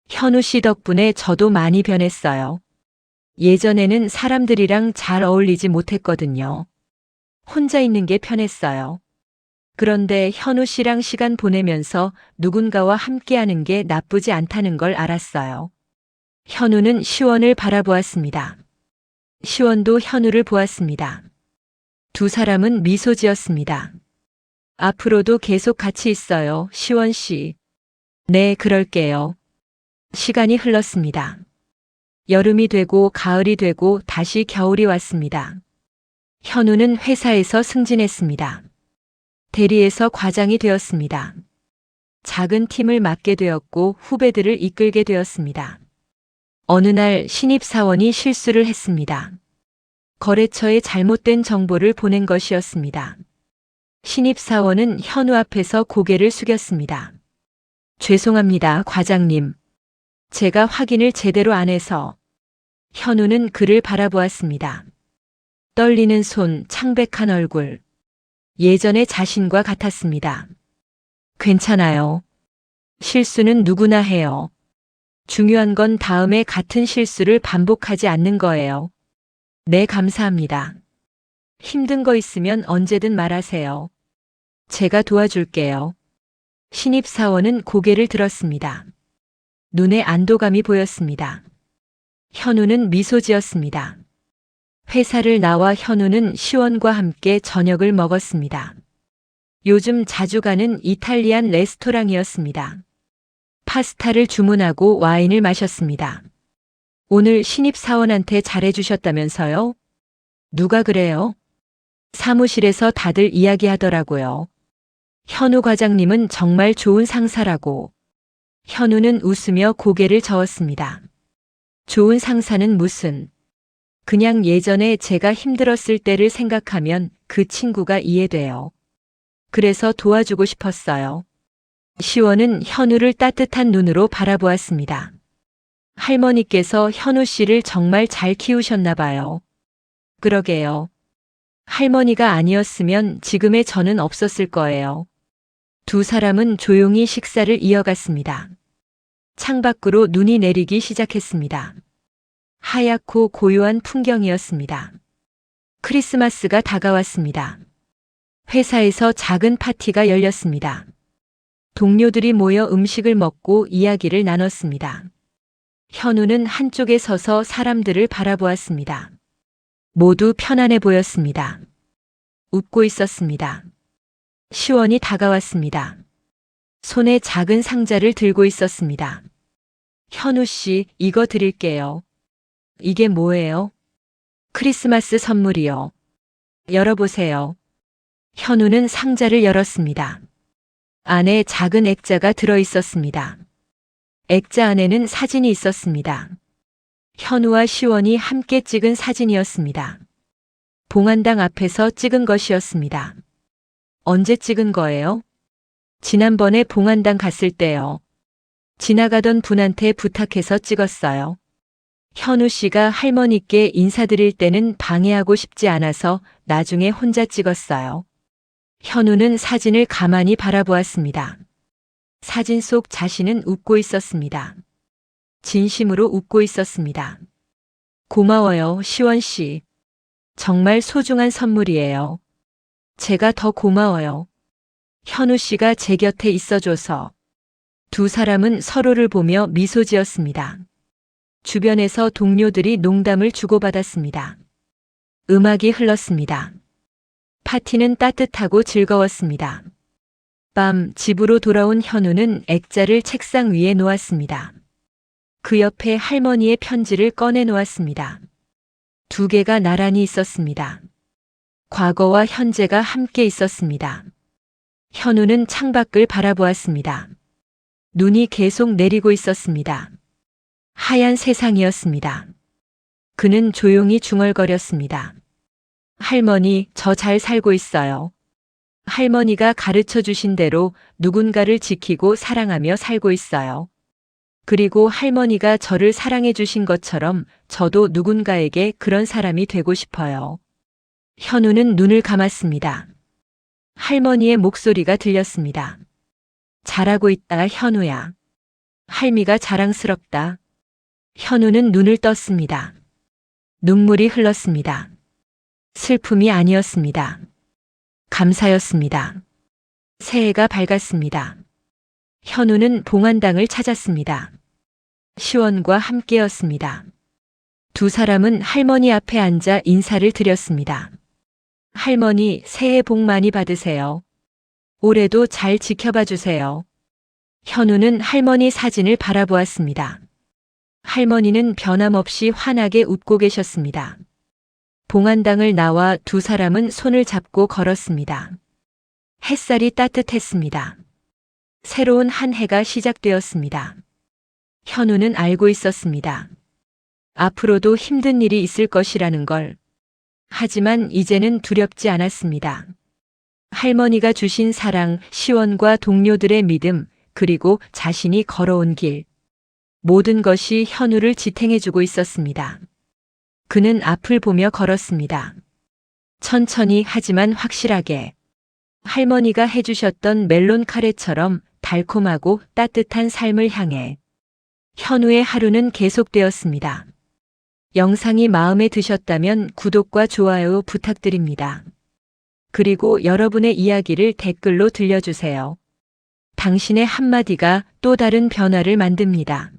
현우 씨 덕분에 저도 많이 변했어요. 예전에는 사람들이랑 잘 어울리지 못했거든요. 혼자 있는 게 편했어요. 그런데 현우 씨랑 시간 보내면서 누군가와 함께하는 게 나쁘지 않다는 걸 알았어요. 현우는 시원을 바라보았습니다. 시원도 현우를 보았습니다. 두 사람은 미소 지었습니다. 앞으로도 계속 같이 있어요, 시원 씨. 네, 그럴게요. 시간이 흘렀습니다. 여름이 되고 가을이 되고 다시 겨울이 왔습니다. 현우는 회사에서 승진했습니다. 대리에서 과장이 되었습니다. 작은 팀을 맡게 되었고 후배들을 이끌게 되었습니다. 어느 날 신입사원이 실수를 했습니다. 거래처에 잘못된 정보를 보낸 것이었습니다. 신입사원은 현우 앞에서 고개를 숙였습니다. 죄송합니다, 과장님. 제가 확인을 제대로 안 해서. 현우는 그를 바라보았습니다. 떨리는 손, 창백한 얼굴. 예전의 자신과 같았습니다. 괜찮아요. 실수는 누구나 해요. 중요한 건 다음에 같은 실수를 반복하지 않는 거예요. 네, 감사합니다. 힘든 거 있으면 언제든 말하세요. 제가 도와줄게요. 신입사원은 고개를 들었습니다. 눈에 안도감이 보였습니다. 현우는 미소 지었습니다. 회사를 나와 현우는 시원과 함께 저녁을 먹었습니다. 요즘 자주 가는 이탈리안 레스토랑이었습니다. 파스타를 주문하고 와인을 마셨습니다. 오늘 신입사원한테 잘해주셨다면서요? 누가 그래요? 사무실에서 다들 이야기하더라고요. 현우 과장님은 정말 좋은 상사라고. 현우는 웃으며 고개를 저었습니다. 좋은 상사는 무슨. 그냥 예전에 제가 힘들었을 때를 생각하면 그 친구가 이해돼요. 그래서 도와주고 싶었어요. 시원은 현우를 따뜻한 눈으로 바라보았습니다. 할머니께서 현우 씨를 정말 잘 키우셨나 봐요. 그러게요. 할머니가 아니었으면 지금의 저는 없었을 거예요. 두 사람은 조용히 식사를 이어갔습니다. 창밖으로 눈이 내리기 시작했습니다. 하얗고 고요한 풍경이었습니다. 크리스마스가 다가왔습니다. 회사에서 작은 파티가 열렸습니다. 동료들이 모여 음식을 먹고 이야기를 나눴습니다. 현우는 한쪽에 서서 사람들을 바라보았습니다. 모두 편안해 보였습니다. 웃고 있었습니다. 시원이 다가왔습니다. 손에 작은 상자를 들고 있었습니다. 현우 씨, 이거 드릴게요. 이게 뭐예요? 크리스마스 선물이요. 열어보세요. 현우는 상자를 열었습니다. 안에 작은 액자가 들어 있었습니다. 액자 안에는 사진이 있었습니다. 현우와 시원이 함께 찍은 사진이었습니다. 봉안당 앞에서 찍은 것이었습니다. 언제 찍은 거예요? 지난번에 봉안당 갔을 때요. 지나가던 분한테 부탁해서 찍었어요. 현우 씨가 할머니께 인사드릴 때는 방해하고 싶지 않아서 나중에 혼자 찍었어요. 현우는 사진을 가만히 바라보았습니다. 사진 속 자신은 웃고 있었습니다. 진심으로 웃고 있었습니다. 고마워요, 시원 씨. 정말 소중한 선물이에요. 제가 더 고마워요. 현우 씨가 제 곁에 있어줘서. 두 사람은 서로를 보며 미소 지었습니다. 주변에서 동료들이 농담을 주고받았습니다. 음악이 흘렀습니다. 파티는 따뜻하고 즐거웠습니다. 밤 집으로 돌아온 현우는 액자를 책상 위에 놓았습니다. 그 옆에 할머니의 편지를 꺼내 놓았습니다. 두 개가 나란히 있었습니다. 과거와 현재가 함께 있었습니다. 현우는 창밖을 바라보았습니다. 눈이 계속 내리고 있었습니다. 하얀 세상이었습니다. 그는 조용히 중얼거렸습니다. 할머니, 저 잘 살고 있어요. 할머니가 가르쳐 주신 대로 누군가를 지키고 사랑하며 살고 있어요. 그리고 할머니가 저를 사랑해 주신 것처럼 저도 누군가에게 그런 사람이 되고 싶어요. 현우는 눈을 감았습니다. 할머니의 목소리가 들렸습니다. 잘하고 있다, 현우야. 할미가 자랑스럽다. 현우는 눈을 떴습니다. 눈물이 흘렀습니다. 슬픔이 아니었습니다. 감사였습니다. 새해가 밝았습니다. 현우는 봉안당을 찾았습니다. 시원과 함께였습니다. 두 사람은 할머니 앞에 앉아 인사를 드렸습니다. 할머니, 새해 복 많이 받으세요. 올해도 잘 지켜봐 주세요. 현우는 할머니 사진을 바라보았습니다. 할머니는 변함없이 환하게 웃고 계셨습니다. 봉안당을 나와 두 사람은 손을 잡고 걸었습니다. 햇살이 따뜻했습니다. 새로운 한 해가 시작되었습니다. 현우는 알고 있었습니다. 앞으로도 힘든 일이 있을 것이라는 걸. 하지만 이제는 두렵지 않았습니다. 할머니가 주신 사랑, 시원과 동료들의 믿음, 그리고 자신이 걸어온 길. 모든 것이 현우를 지탱해주고 있었습니다. 그는 앞을 보며 걸었습니다. 천천히 하지만 확실하게. 할머니가 해주셨던 멜론 카레처럼 달콤하고 따뜻한 삶을 향해. 현우의 하루는 계속되었습니다. 영상이 마음에 드셨다면 구독과 좋아요 부탁드립니다. 그리고 여러분의 이야기를 댓글로 들려주세요. 당신의 한마디가 또 다른 변화를 만듭니다.